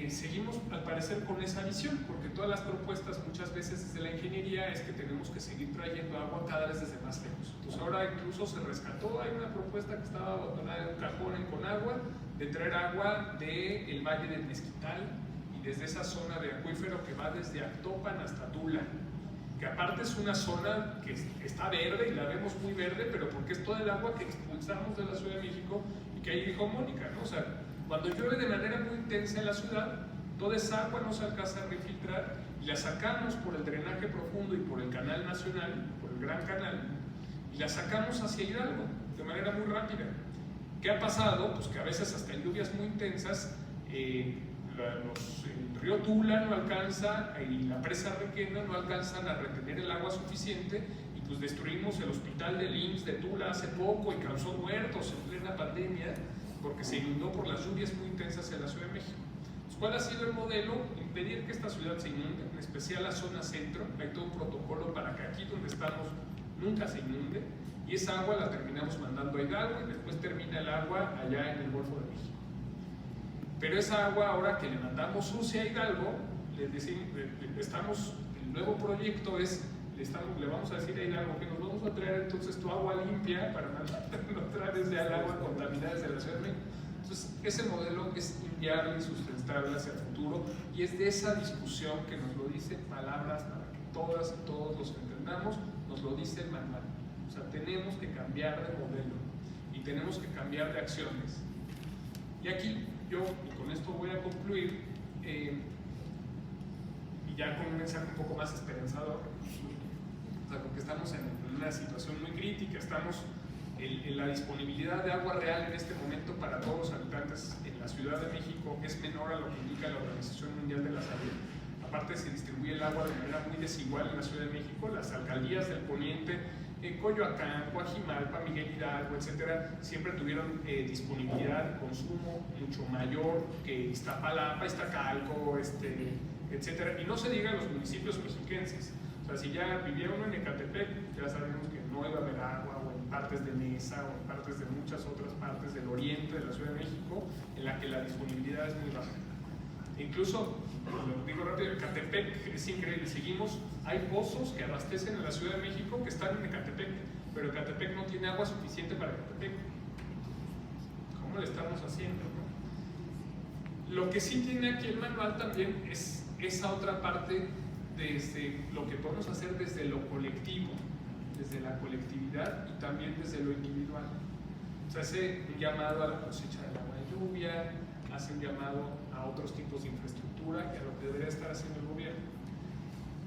seguimos al parecer con esa visión, porque todas las propuestas muchas veces desde la ingeniería es que tenemos que seguir trayendo agua cada vez desde más lejos. Entonces ahora incluso se rescató, hay una propuesta que estaba abandonada en un cajón en Conagua de traer agua del Valle del Mezquital y desde esa zona de acuífero que va desde Actopan hasta Tula, que aparte es una zona que está verde y la vemos muy verde, pero porque es toda el agua que expulsamos de la Ciudad de México y que ahí dijo Mónica, ¿no? O sea, cuando llueve de manera muy intensa en la ciudad, toda esa agua no se alcanza a refiltrar y la sacamos por el drenaje profundo y por el canal nacional, por el Gran Canal, y la sacamos hacia Hidalgo de manera muy rápida. ¿Qué ha pasado? Pues que a veces hasta en lluvias muy intensas el río Tula no alcanza y la presa Requena no alcanzan a retener el agua suficiente y pues destruimos el hospital del IMSS de Tula hace poco y causó muertos en plena pandemia porque se inundó por las lluvias muy intensas en la Ciudad de México. ¿Cuál ha sido el modelo? Impedir que esta ciudad se inunde, en especial la zona centro. Hay todo un protocolo para que aquí donde estamos nunca se inunde y esa agua la terminamos mandando a Hidalgo y después termina el agua allá en el Golfo de México. Pero esa agua ahora que le mandamos sucia a Hidalgo, les decimos, el nuevo proyecto es, le vamos a decir a Hidalgo que nos vamos a traer entonces tu agua limpia para no traer desde el agua contaminada desde la Ciudad de México. Entonces, ese modelo es inviable y sustentable hacia el futuro y es de esa discusión que nos lo dicen palabras para que todas y todos los entendamos, nos lo dice el manual. O sea, tenemos que cambiar de modelo y tenemos que cambiar de acciones. Y aquí yo, y con esto voy a concluir, y ya con un mensaje un poco más esperanzador, o sea, porque estamos en una situación muy crítica, estamos en la disponibilidad de agua real en este momento para todos los habitantes en la Ciudad de México es menor a lo que indica la Organización Mundial de la Salud. Aparte se distribuye el agua de manera muy desigual en la Ciudad de México, las alcaldías del poniente, Coyoacán, Coajimalpa, Miguel Hidalgo, etcétera, siempre tuvieron disponibilidad de consumo mucho mayor que Iztapalapa, Iztacalco, etcétera, y no se diga los municipios mexiquenses. O sea, si ya vivía uno en Ecatepec, ya sabemos que no iba a haber agua, o en partes de Nesa, o en partes de muchas otras partes del oriente de la Ciudad de México, en la que la disponibilidad es muy baja. Incluso, lo digo rápido, Ecatepec es increíble, hay pozos que abastecen a la Ciudad de México que están en Ecatepec, pero Ecatepec no tiene agua suficiente para Ecatepec. ¿Cómo le estamos haciendo, no? Lo que sí tiene aquí el manual también es esa otra parte desde lo que podemos hacer desde lo colectivo, desde la colectividad y también desde lo individual. Se hace un llamado a la cosecha del agua de lluvia, hace un llamado a otros tipos de infraestructura y a lo que debería estar haciendo el gobierno.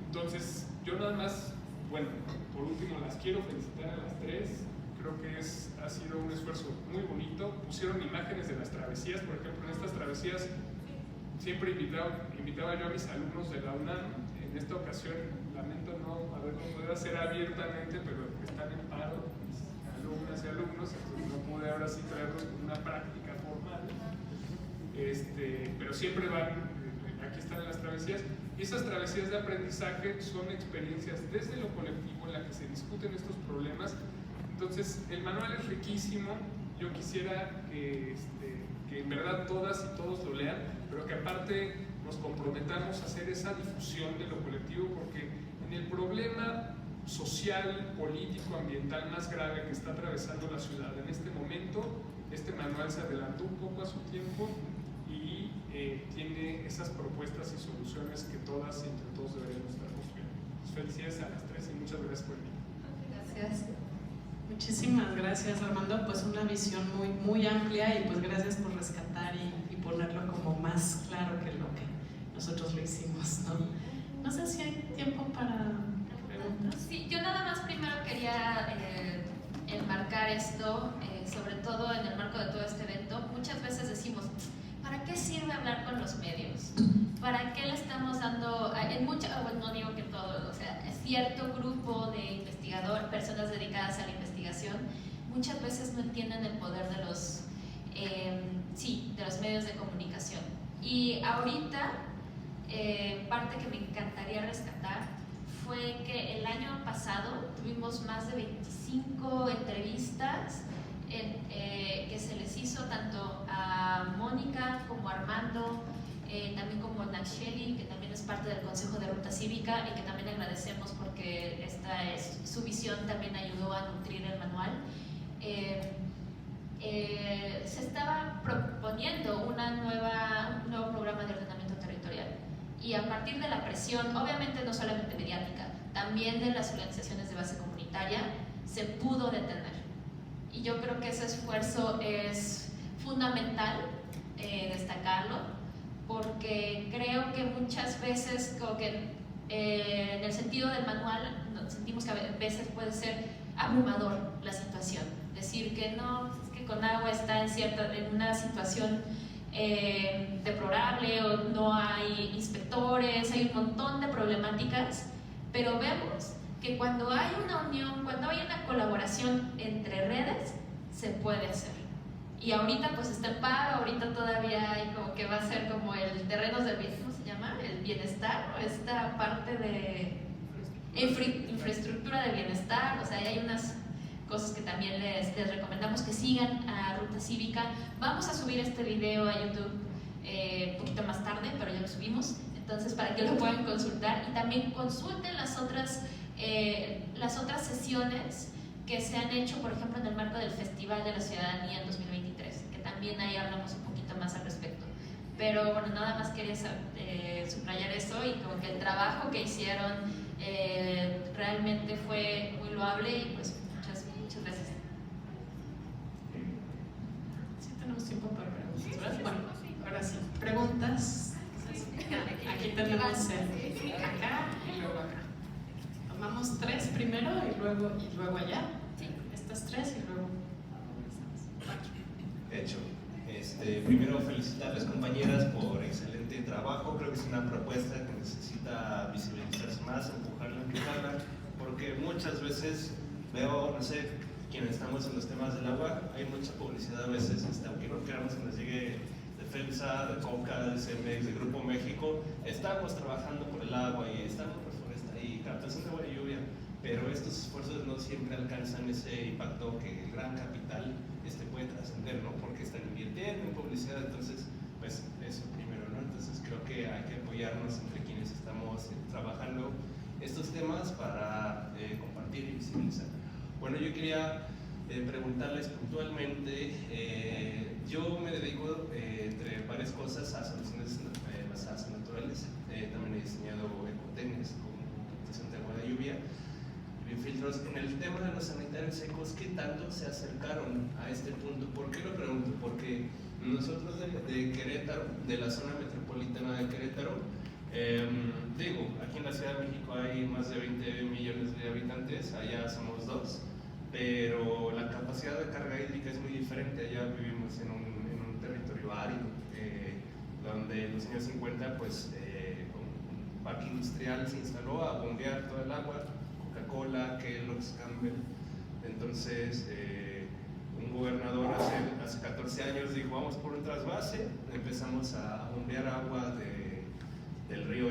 Entonces, yo nada más, bueno, por último las quiero felicitar a las tres. Creo que ha sido un esfuerzo muy bonito. Pusieron imágenes de las travesías, por ejemplo, en estas travesías siempre invitaba yo a mis alumnos de la UNAM. En esta ocasión, lamento no haberlo podido hacer abiertamente, pero están en paro mis alumnas y alumnos, entonces no pude ahora sí traerlos con una práctica formal. Pero siempre van, aquí están las travesías, y esas travesías de aprendizaje son experiencias desde lo colectivo en la que se discuten estos problemas. Entonces, el manual es riquísimo. Yo quisiera que en verdad todas y todos lo lean, pero que aparte nos comprometamos a hacer esa difusión de lo colectivo, porque en el problema social, político, ambiental más grave que está atravesando la ciudad en este momento, este manual se adelantó un poco a su tiempo y tiene esas propuestas y soluciones que todas y entre todos deberíamos estar construyendo. Felicidades a las tres y muchas gracias por venir. Gracias. Muchísimas gracias, Armando, pues una visión muy, muy amplia y pues gracias por rescatar y ponerlo como más claro que lo que nosotros lo hicimos, ¿no? No sé si hay tiempo para preguntas. Sí, yo nada más primero quería enmarcar esto, sobre todo en el marco de todo este evento. Muchas veces decimos, ¿para qué sirve hablar con los medios? ¿Para qué le estamos dando, bueno, no digo que todo, o sea, cierto grupo de investigadores, personas dedicadas a la investigación, muchas veces no entienden el poder de los medios de comunicación. Y ahorita, parte que me encantaría rescatar fue que el año pasado tuvimos más de 25 entrevistas que se les hizo tanto a Mónica como a Armando, también como Nacheli, que también es parte del Consejo de Ruta Cívica y que también agradecemos porque su visión también ayudó a nutrir el manual. Se estaba proponiendo un nuevo programa de ordenamiento territorial y a partir de la presión, obviamente no solamente mediática, también de las organizaciones de base comunitaria, se pudo detener. Y yo creo que ese esfuerzo es fundamental destacarlo, porque creo que muchas veces, como que en el sentido del manual, sentimos que a veces puede ser abrumador la situación. Decir que no, es que Conagua está en una situación deplorable, o no hay inspectores, hay un montón de problemáticas, pero vemos que cuando hay una unión, cuando hay una colaboración entre redes, se puede hacer. Y ahorita pues está en paro, ahorita todavía hay como que va a ser como el terrenos del bienestar, ¿cómo se llama? El bienestar, o esta parte de infraestructura de bienestar, o sea, hay unas cosas que también les recomendamos que sigan a Ruta Cívica. Vamos a subir este video a YouTube un poquito más tarde, pero ya lo subimos, entonces para que lo puedan consultar y también consulten las otras sesiones que se han hecho, por ejemplo, en el marco del Festival de la Ciudadanía en 2023, que también ahí hablamos un poquito más al respecto. Pero bueno, nada más quería subrayar eso y como que el trabajo que hicieron realmente fue muy loable y pues muchas gracias. Sí, tenemos tiempo para preguntas. Bueno, ahora sí, preguntas. Aquí tenemos acá y luego acá. Tomamos tres primero y luego allá. Sí. Estas tres y luego. Hecho. Primero felicitarles, compañeras, por excelente trabajo. Creo que es una propuesta que necesita visibilizarse más, empujarla, porque muchas veces veo, no sé, quienes estamos en los temas del agua, hay mucha publicidad a veces, aunque no queramos que nos llegue de FEMSA, de COCA, de CEMEX, de Grupo México, estamos trabajando por el agua y estamos por foresta y captación de agua y lluvia, pero estos esfuerzos no siempre alcanzan ese impacto que el gran capital puede trascender, ¿no? Porque están invirtiendo en publicidad, entonces, pues eso primero, ¿no? Entonces creo que hay que apoyarnos entre quienes estamos trabajando estos temas para compartir y visibilizar. Bueno, yo quería preguntarles puntualmente, yo me dedico, entre varias cosas, a soluciones basadas en naturaleza. También he diseñado ecotenes con captación de agua de lluvia y biofiltros. En el tema de los sanitarios secos, ¿qué tanto se acercaron a este punto? ¿Por qué lo pregunto? Porque nosotros de Querétaro, de la zona metropolitana de Querétaro, digo, aquí en la Ciudad de México hay más de 20 millones de habitantes, allá somos 2, pero la capacidad de carga hídrica es muy diferente. Allá vivimos en un territorio árido, donde en los años 50 pues, un parque industrial se instaló a bombear todo el agua, Coca-Cola, Kellogg's, Campbell. Entonces, un gobernador hace 14 años dijo, vamos por un trasvase, empezamos a bombear agua del río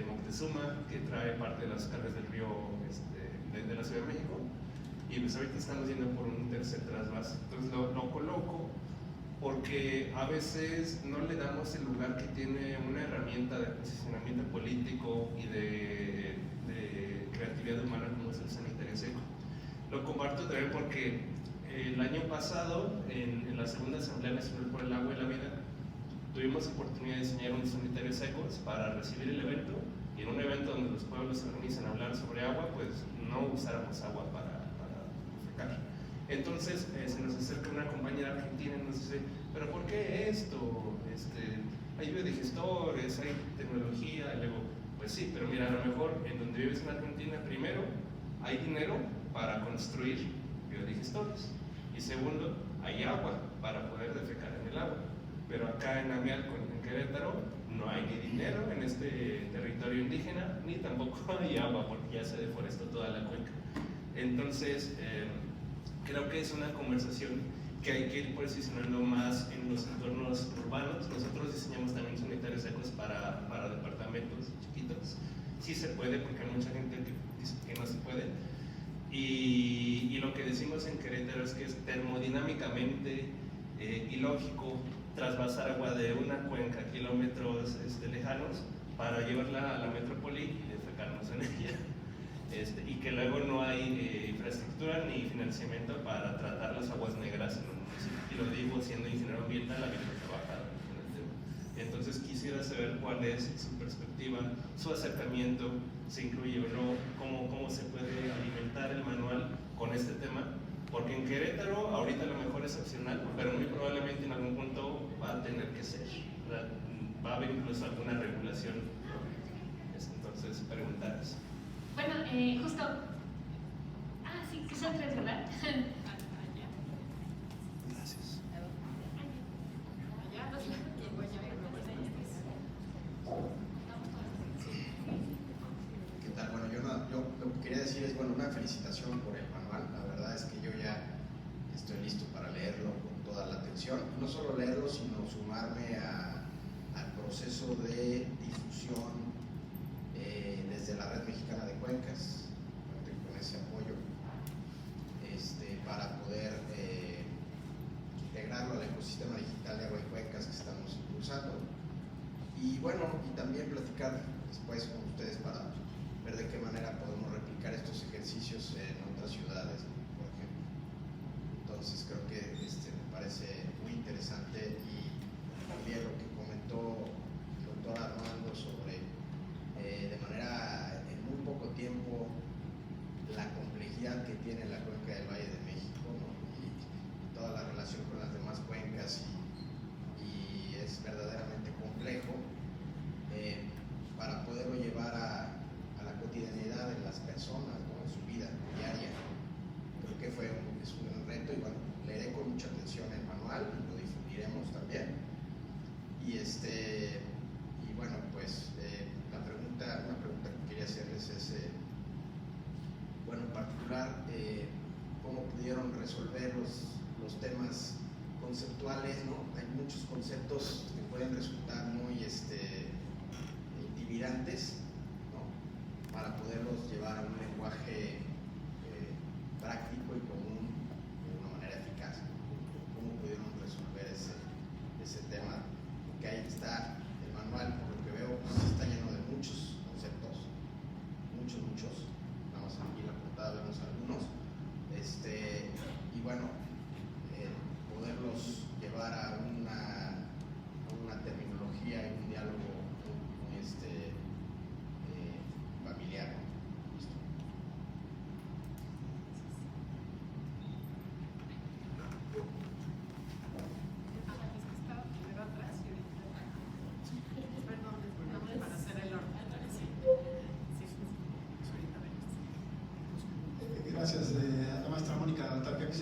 Moctezuma, que trae parte de las cargas del río de la Ciudad de México, y pues ahorita estamos yendo por un tercer trasvase. Entonces lo coloco porque a veces no le damos el lugar que tiene una herramienta de posicionamiento político y de creatividad humana como es el sanitario seco. Lo comparto también porque el año pasado, en la segunda Asamblea Nacional por el Agua y la Vida, tuvimos oportunidad de diseñar unos sanitarios secos para recibir el evento, y en un evento donde los pueblos se organizan a hablar sobre agua, pues no usáramos agua para defecar. Entonces se nos acerca una compañera argentina y nos dice, ¿pero por qué esto? Hay biodigestores, hay tecnología. Y luego, pues sí, pero mira, a lo mejor en donde vives en Argentina, primero, hay dinero para construir biodigestores, y segundo, hay agua para poder defecar en el agua. Pero acá en Amialco, en Querétaro, no hay ni dinero en este territorio indígena, ni tampoco hay agua, porque ya se deforestó toda la cuenca. Entonces, creo que es una conversación que hay que ir posicionando más en los entornos urbanos. Nosotros diseñamos también sanitarios secos para departamentos chiquitos. Sí se puede, porque hay mucha gente que dice que no se puede. Y lo que decimos en Querétaro es que es termodinámicamente ilógico trasvasar agua de una cuenca a kilómetros lejanos para llevarla a la metrópoli y defecarnos en ella. Y que luego no hay infraestructura ni financiamiento para tratar las aguas negras en un municipio. Y lo digo siendo ingeniero ambiental, habiendo trabajado en el tema. Entonces quisiera saber cuál es su perspectiva, su acercamiento, se incluye o no, cómo se puede alimentar el manual con este tema. Porque en Querétaro ahorita a lo mejor es opcional, pero muy probablemente en algún punto va a tener que ser. Va a haber incluso alguna regulación. Entonces, preguntar eso. Bueno, justo... sí, son 3, ¿verdad? Gracias. ¿Qué tal? Bueno, yo lo que quería decir es, bueno, una felicitación por el manual. La verdad es que yo ya estoy listo para leerlo con toda la atención. No solo leerlo, sino sumarme al proceso de difusión desde la Red Mexicana de Cuencas, con ese apoyo, para poder integrarlo al ecosistema digital de agua y cuencas que estamos impulsando. Y bueno, y también platicar después con ustedes para ver de qué manera podemos replicar estos ejercicios en otras ciudades, por ejemplo. Entonces creo que me parece muy interesante, y también lo que comentó el doctor Armando sobre de manera en muy poco tiempo la complejidad que tiene la cuenca del Valle de México, ¿no? y toda la relación con las demás cuencas, y es verdaderamente complejo para poderlo llevar a la cotidianidad de las personas, ¿no? En su vida diaria. Creo que es un gran reto, y bueno, leeré con mucha atención el manual y lo difundiremos también.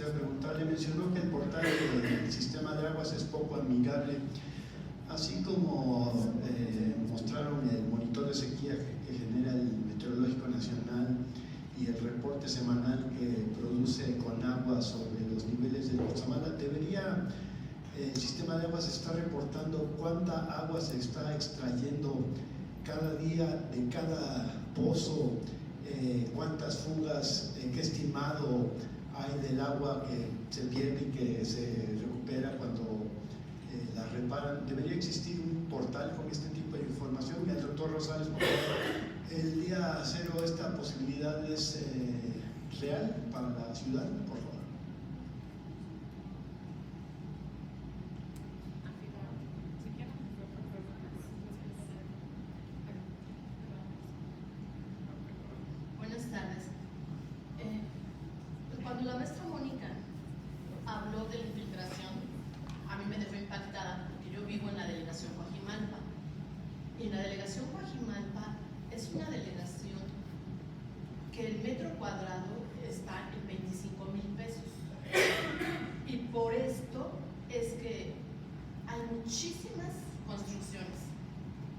quisiera preguntarle, mencionó que el portal del sistema de aguas es poco amigable, así como mostraron el monitor de sequía que genera el Meteorológico Nacional y el reporte semanal que produce Conagua sobre los niveles del Cutzamala. ¿Debería el sistema de aguas estar reportando cuánta agua se está extrayendo cada día de cada pozo, cuántas fugas, qué estimado hay del agua que se pierde y que se recupera cuando la reparan? ¿Debería existir un portal con este tipo de información? El doctor Rosales, por favor, el día cero, ¿esta posibilidad es real para la ciudad? Por favor. Buenas tardes. Cuando la maestra Mónica habló de la infiltración, a mí me dejó impactada porque yo vivo en la delegación Coajimalpa. Y en la delegación Coajimalpa es una delegación que el metro cuadrado está en 25,000 pesos. Y por esto es que hay muchísimas construcciones.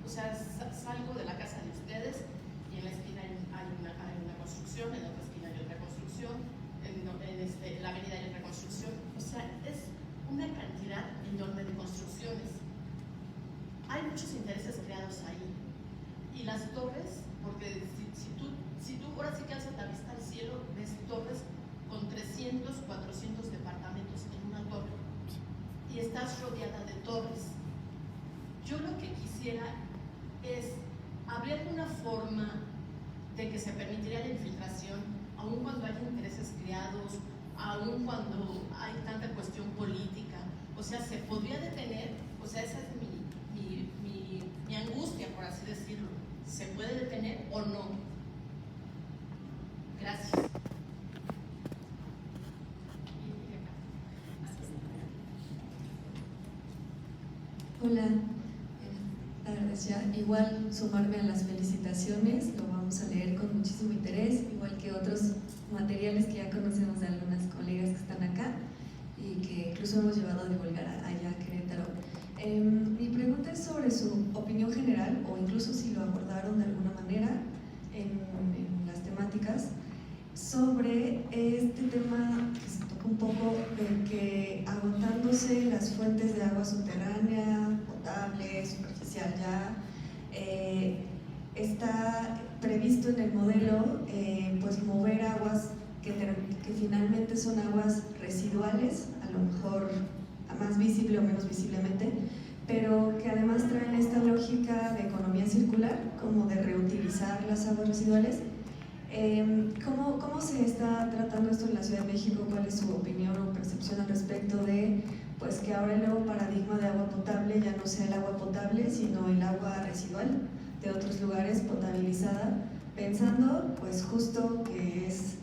O sea, salgo de la casa de ustedes y en la esquina hay una construcción, en la otra esquina hay otra construcción, en la avenida hay otra construcción. O sea, es una cantidad enorme de construcciones. Hay muchos intereses creados ahí. Y las torres, porque si tú ahora sí que alzas la vista al cielo, ves torres con 300, 400 departamentos en una torre. Y estás rodeada de torres. Yo lo que quisiera es, ¿habría alguna forma de que se permitiría la infiltración, aun cuando hay intereses creados, aun cuando hay tanta cuestión política? O sea, ¿se podría detener? O sea, esa es mi angustia, por así decirlo. ¿Se puede detener o no? Gracias. Hola, ya igual sumarme a las felicitaciones, lo vamos a leer con muchísimo interés, igual que otros materiales que ya conocemos de algunas colegas que están acá y que incluso hemos llevado a divulgar allá a Querétaro. Mi pregunta es sobre su opinión general, o incluso si lo abordaron de alguna manera en las temáticas, sobre este tema que se toca un poco de que agotándose las fuentes de agua subterránea, potable, superficial ya, está previsto en el modelo pues mover aguas que finalmente son aguas residuales, a lo mejor más visible o menos visiblemente, pero que además traen esta lógica de economía circular, como de reutilizar las aguas residuales. ¿Cómo se está tratando esto en la Ciudad de México? ¿Cuál es su opinión o percepción al respecto de pues, que ahora el nuevo paradigma de agua potable ya no sea el agua potable, sino el agua residual de otros lugares potabilizada, pensando pues justo que es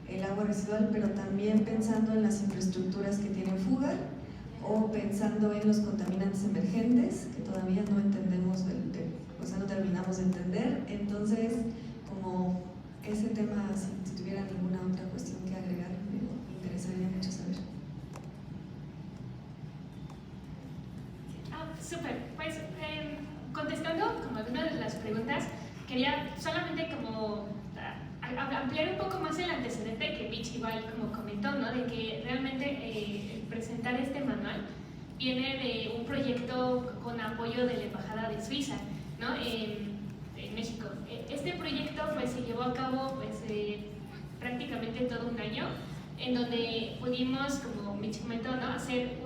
el agua residual, pero también pensando en las infraestructuras que tienen fuga, o pensando en los contaminantes emergentes, que todavía no entendemos, o sea, no terminamos de entender? Entonces, como ese tema, si tuviera alguna otra cuestión que agregar, me interesaría mucho saber. Súper, pues contestando como algunas de las preguntas, quería solamente como ampliar un poco más el antecedente que Mitch igual como comentó, ¿no? De que realmente presentar este manual viene de un proyecto con apoyo de la Embajada de Suiza, ¿no? En México. Este proyecto pues se llevó a cabo pues prácticamente todo un año, en donde pudimos, como Mitch comentó, ¿no? Hacer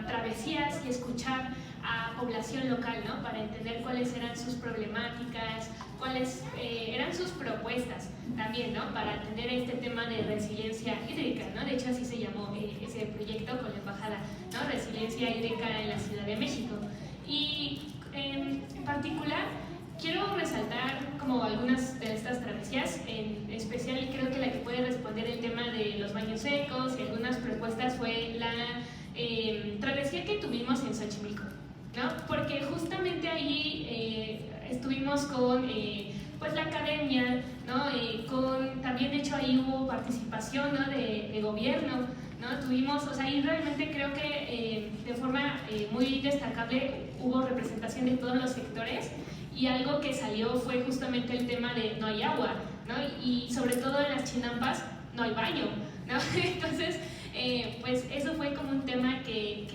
travesías y escuchar a población local, ¿no? Para entender cuáles eran sus problemáticas, cuáles eran sus propuestas también, ¿no? Para atender este tema de resiliencia hídrica, ¿no? De hecho así se llamó ese proyecto con la embajada, ¿no? Resiliencia hídrica en la Ciudad de México. Y en particular quiero resaltar como algunas de estas travesías, en especial creo que la que puede responder el tema de los baños secos y algunas propuestas fue la travesía que tuvimos en Xochimilco, ¿no? Porque justamente ahí estuvimos con pues la academia, ¿no? También de hecho ahí hubo participación, ¿no? de gobierno, ¿no? Tuvimos, o sea, y realmente creo que de forma muy destacable hubo representación de todos los sectores, y algo que salió fue justamente el tema de no hay agua, ¿no? Y sobre todo en las Chinampas no hay baño, ¿no? Entonces, pues eso fue como un tema que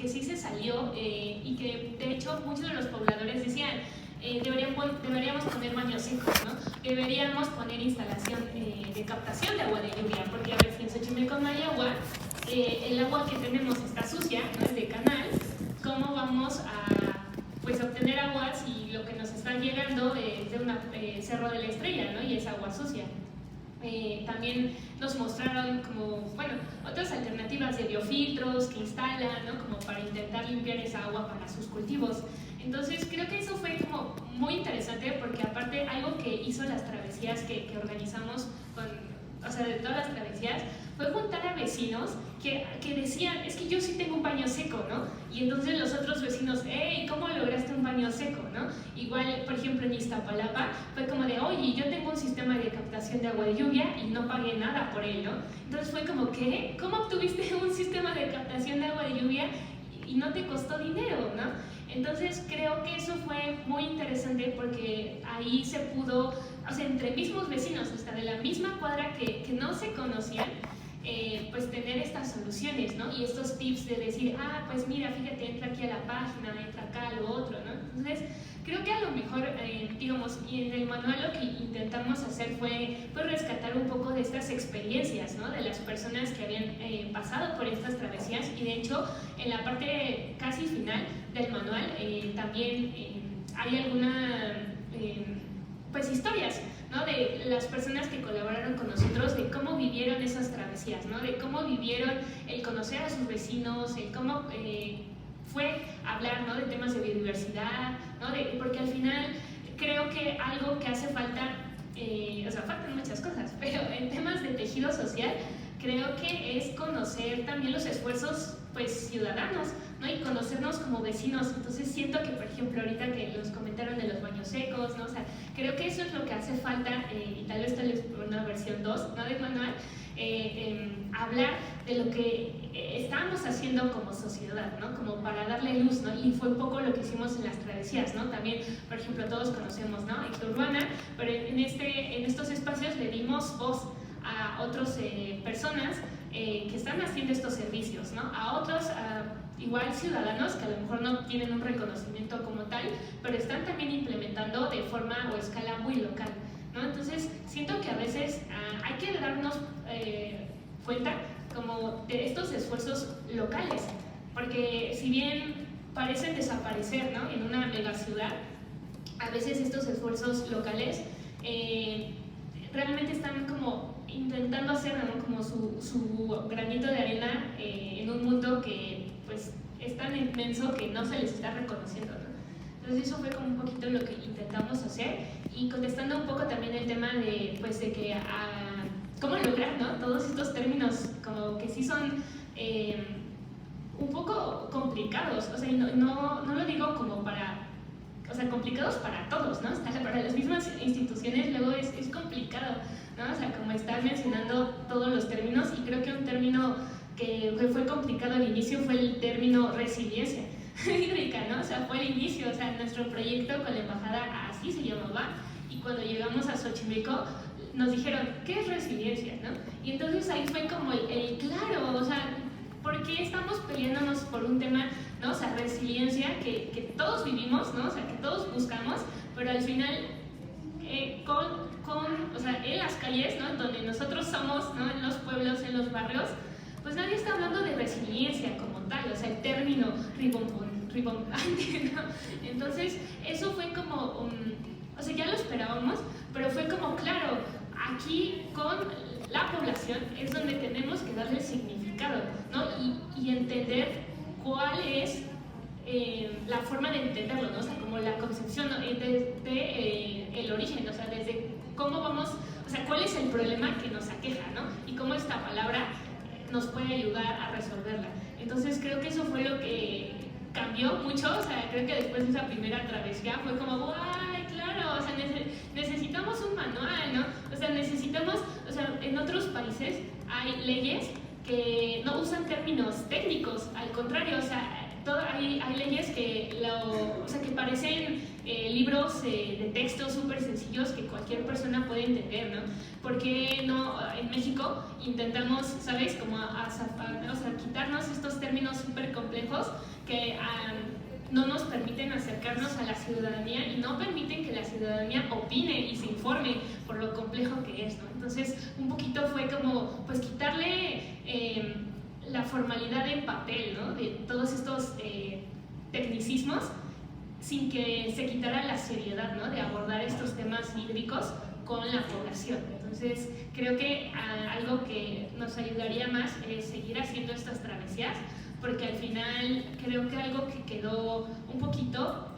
sí se salió, y que de hecho muchos de los pobladores decían, deberíamos poner baños secos, ¿no? Deberíamos poner instalación de captación de agua de lluvia, porque a ver, si en Xochimilco no hay agua, el agua que tenemos está sucia, no es de canal, ¿cómo vamos a obtener agua si lo que nos está llegando es de un Cerro de la Estrella, ¿no? Y es agua sucia? También nos mostraron como, bueno, otras alternativas de biofiltros que instalan, ¿no? Como para intentar limpiar esa agua para sus cultivos. Entonces creo que eso fue como muy interesante, porque aparte algo que hizo las travesías que organizamos o sea, de todas las travesías, fue juntar a vecinos que decían, es que yo sí tengo un baño seco, ¿no? Y entonces los otros vecinos, hey, ¿cómo lograste un baño seco, no? Igual, por ejemplo, en Iztapalapa, fue como de, oye, yo tengo un sistema de captación de agua de lluvia y no pagué nada por él, ¿no? Entonces fue como, ¿qué? ¿Cómo obtuviste un sistema de captación de agua de lluvia y no te costó dinero, ¿no? Entonces creo que eso fue muy interesante, porque ahí se pudo, o sea, entre mismos vecinos, hasta de la misma cuadra que no se conocían, pues tener estas soluciones, ¿no? Y estos tips de decir, pues mira, fíjate, entra aquí a la página, entra acá, lo otro, ¿no? Entonces, creo que a lo mejor, digamos, y en el manual lo que intentamos hacer fue pues, rescatar un poco de estas experiencias, ¿no? De las personas que habían pasado por estas travesías, y de hecho, en la parte casi final del manual también hay alguna, pues historias, ¿no? De las personas que colaboraron con nosotros, de cómo vivieron esas travesías, ¿no? De cómo vivieron el conocer a sus vecinos, el cómo fue hablar, ¿no? De temas de biodiversidad, ¿no? Porque al final creo que algo que hace falta, o sea, faltan muchas cosas, pero en temas de tejido social, creo que es conocer también los esfuerzos pues ciudadanos, ¿no? Y conocernos como vecinos. Entonces siento que, por ejemplo, ahorita que los comentaron de los baños secos, ¿no? O sea, creo que eso es lo que hace falta, y tal vez una versión 2, ¿no? Del manual, hablar de lo que estamos haciendo como sociedad, ¿no? Como para darle luz, ¿no? Y fue un poco lo que hicimos en las travesías, ¿no? También, por ejemplo, todos conocemos, ¿no? Exurbana, pero en estos espacios le dimos voz a otras personas que están haciendo estos servicios, ¿no? A otros, igual ciudadanos que a lo mejor no tienen un reconocimiento como tal, pero están también implementando de forma o escala muy local, ¿no? Entonces, siento que a veces hay que darnos cuenta como de estos esfuerzos locales, porque si bien parecen desaparecer, ¿no? En una megaciudad, a veces estos esfuerzos locales realmente están como intentando hacer, ¿no? Como su granito de arena en un mundo que pues es tan inmenso que no se les está reconociendo, ¿no? Entonces eso fue como un poquito lo que intentamos hacer, y contestando un poco también el tema de pues de que cómo lograr, ¿no? Todos estos términos como que sí son un poco complicados, o sea, no lo digo como para, o sea, complicados para todos, ¿no? Hasta para las mismas instituciones luego es complicado, ¿no? O sea, como estar mencionando todos los términos, y creo que un término que fue complicado al inicio fue el término resiliencia hídrica, ¿no? O sea, fue el inicio, o sea, nuestro proyecto con la embajada así se llamaba, y cuando llegamos a Xochimilco nos dijeron, ¿qué es resiliencia, no? Y entonces ahí fue como el claro, o sea, ¿por qué estamos peleándonos por un tema, ¿no? O sea, resiliencia que todos vivimos, ¿no? O sea, que todos buscamos, pero al final o sea, en las calles, ¿no? Donde nosotros somos, ¿no? En los pueblos, en los barrios, pues nadie está hablando de resiliencia como tal, o sea, el término rimbombante, ¿no? Entonces, eso fue como, o sea, ya lo esperábamos, pero fue como, claro, aquí con la población es donde tenemos que darle significado, ¿no? Y entender cuál es la forma de entenderlo, ¿no? O sea, como la concepción, ¿no? Desde el origen, o sea, desde cómo vamos, o sea, cuál es el problema que nos aqueja, ¿no? Y cómo esta palabra nos puede ayudar a resolverla. Entonces creo que eso fue lo que cambió mucho, o sea, creo que después de esa primera travesía fue como, ¡ay, claro! O sea, necesitamos un manual, ¿no? O sea, necesitamos, o sea, en otros países hay leyes que no usan términos técnicos, al contrario, o sea, hay leyes que, que parecen libros de texto súper sencillos que cualquier persona puede entender, ¿no? Porque no, en México intentamos, ¿sabes? Como quitarnos estos términos súper complejos que no nos permiten acercarnos a la ciudadanía y no permiten que la ciudadanía opine y se informe por lo complejo que es, ¿no? Entonces, un poquito fue como, pues, quitarle la formalidad en papel, ¿no? De todos estos tecnicismos, sin que se quitara la seriedad, ¿no? De abordar estos temas hídricos con la población. Entonces, creo que algo que nos ayudaría más es seguir haciendo estas travesías, porque al final creo que algo que quedó un poquito,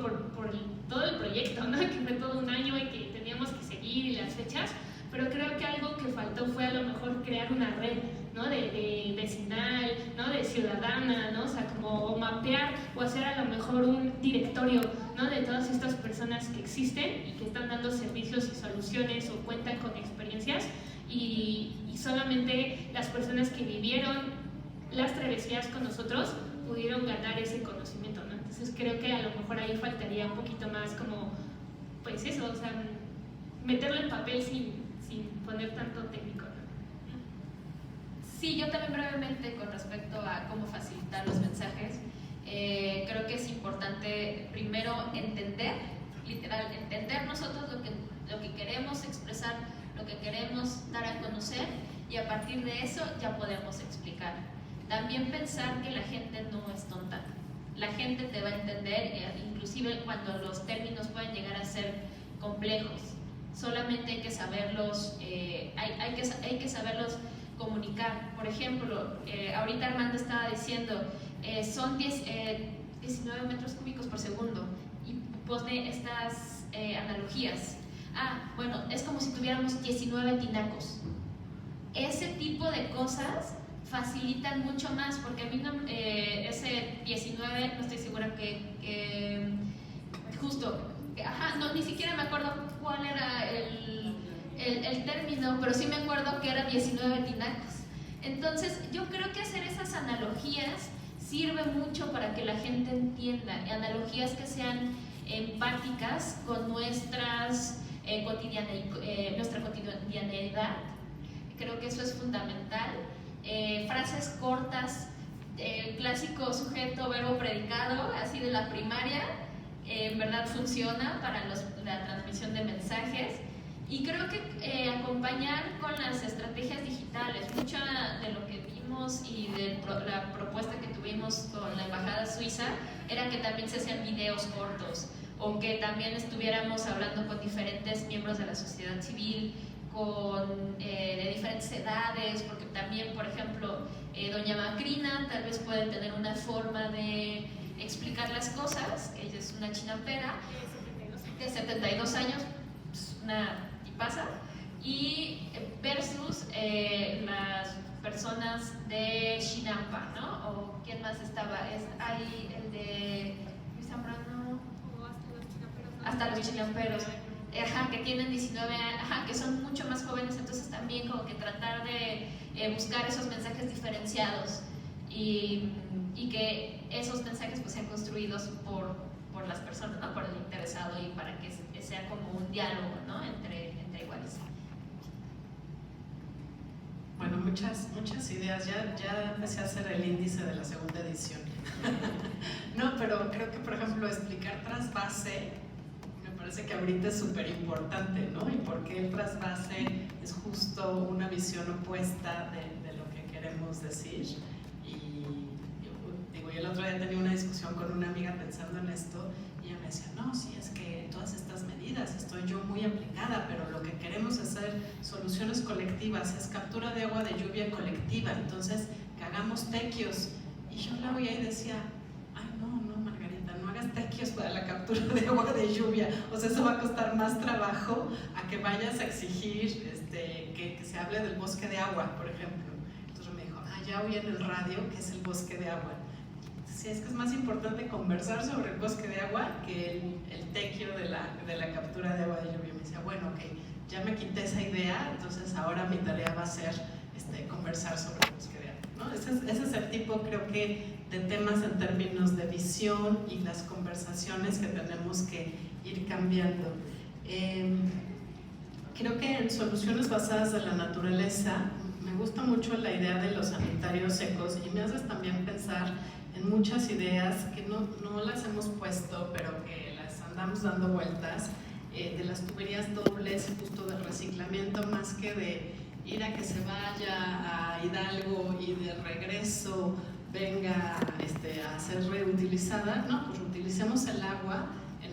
por todo el proyecto, ¿no? Que fue todo un año y que teníamos que seguir y las fechas, pero creo que algo que faltó fue a lo mejor crear una red, ¿no? de vecinal, ¿no? De ciudadana, ¿no? O sea, como mapear o hacer a lo mejor un directorio, ¿no? De todas estas personas que existen y que están dando servicios y soluciones o cuentan con experiencias y solamente las personas que vivieron las travesías con nosotros pudieron ganar ese conocimiento, ¿no? Entonces creo que a lo mejor ahí faltaría un poquito más como, pues eso, o sea, meterlo en papel sin poner tanto técnico, ¿no? Sí, yo también brevemente con respecto a cómo facilitar los mensajes, creo que es importante primero entender, literal, entender nosotros lo que queremos expresar, lo que queremos dar a conocer y a partir de eso ya podemos explicar. También pensar que la gente no es tonta, la gente te va a entender, inclusive cuando los términos pueden llegar a ser complejos, solamente hay que saberlos, hay que saberlos comunicar. Por ejemplo, ahorita Armando estaba diciendo, son 19 metros cúbicos por segundo y pone estas analogías. Bueno, es como si tuviéramos 19 tinacos. Ese tipo de cosas facilitan mucho más, porque a mí no, ese 19, no estoy segura que justo, no, ni siquiera me acuerdo cuál era el término, pero sí me acuerdo que eran 19 tinacos. Entonces, yo creo que hacer esas analogías sirve mucho para que la gente entienda, analogías que sean empáticas con nuestra cotidianeidad. Creo que eso es fundamental. Frases cortas, el clásico sujeto, verbo, predicado, así de la primaria, en verdad funciona para la transmisión de mensajes. Y creo que acompañar con las estrategias digitales, mucha de lo que vimos y de la propuesta que tuvimos con la Embajada Suiza era que también se hacían videos cortos o que también estuviéramos hablando con diferentes miembros de la sociedad civil, de diferentes edades, porque también, por ejemplo, doña Macrina tal vez puede tener una forma de explicar las cosas. Ella es una chinampera de 72 años, una tipaza, y versus las personas de Chinampa, ¿no? O quién más estaba, hay el de Luis Zambrano, hasta los chinamperos, que tienen 19 años, que son mucho más jóvenes, entonces también como que tratar de buscar esos mensajes diferenciados y que esos mensajes pues sean construidos por las personas, ¿no? Por el interesado, y para que sea como un diálogo, ¿no? entre iguales. Bueno, muchas ideas. Ya empecé a hacer el índice de la segunda edición. No, pero creo que, por ejemplo, explicar trasvase me parece que ahorita es súper importante, ¿no? Y porque el trasvase es justo una visión opuesta de lo que queremos decir. Y yo el otro día tenía una discusión con una amiga pensando en esto, y ella me decía, no, sí, es que todas estas medidas estoy yo muy aplicada, pero lo que queremos es hacer soluciones colectivas, es captura de agua de lluvia colectiva, entonces que hagamos tequios. Y yo la oía y decía, ay, no, Margarita, no hagas tequios para la captura de agua de lluvia, o sea, eso va a costar más trabajo a que vayas a exigir que se hable del bosque de agua, por ejemplo. Entonces me dijo, ya oí en el radio que es el bosque de agua. Sí, es que es más importante conversar sobre el bosque de agua que el tequio de la captura de agua de lluvia. Me decía, bueno, ok, ya me quité esa idea, entonces ahora mi tarea va a ser conversar sobre la búsqueda de agua, ¿no? Ese es el tipo, creo que, de temas en términos de visión y las conversaciones que tenemos que ir cambiando. Creo que en soluciones basadas en la naturaleza me gusta mucho la idea de los sanitarios secos y me haces también pensar en muchas ideas que no las hemos puesto, pero que las andamos dando vueltas, de las tuberías dobles, justo del reciclamiento, más que de ir a que se vaya a Hidalgo y de regreso venga a ser reutilizada. No, pues utilicemos el agua en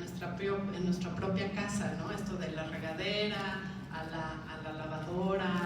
nuestra propia casa, ¿no? Esto de la regadera, a la lavadora,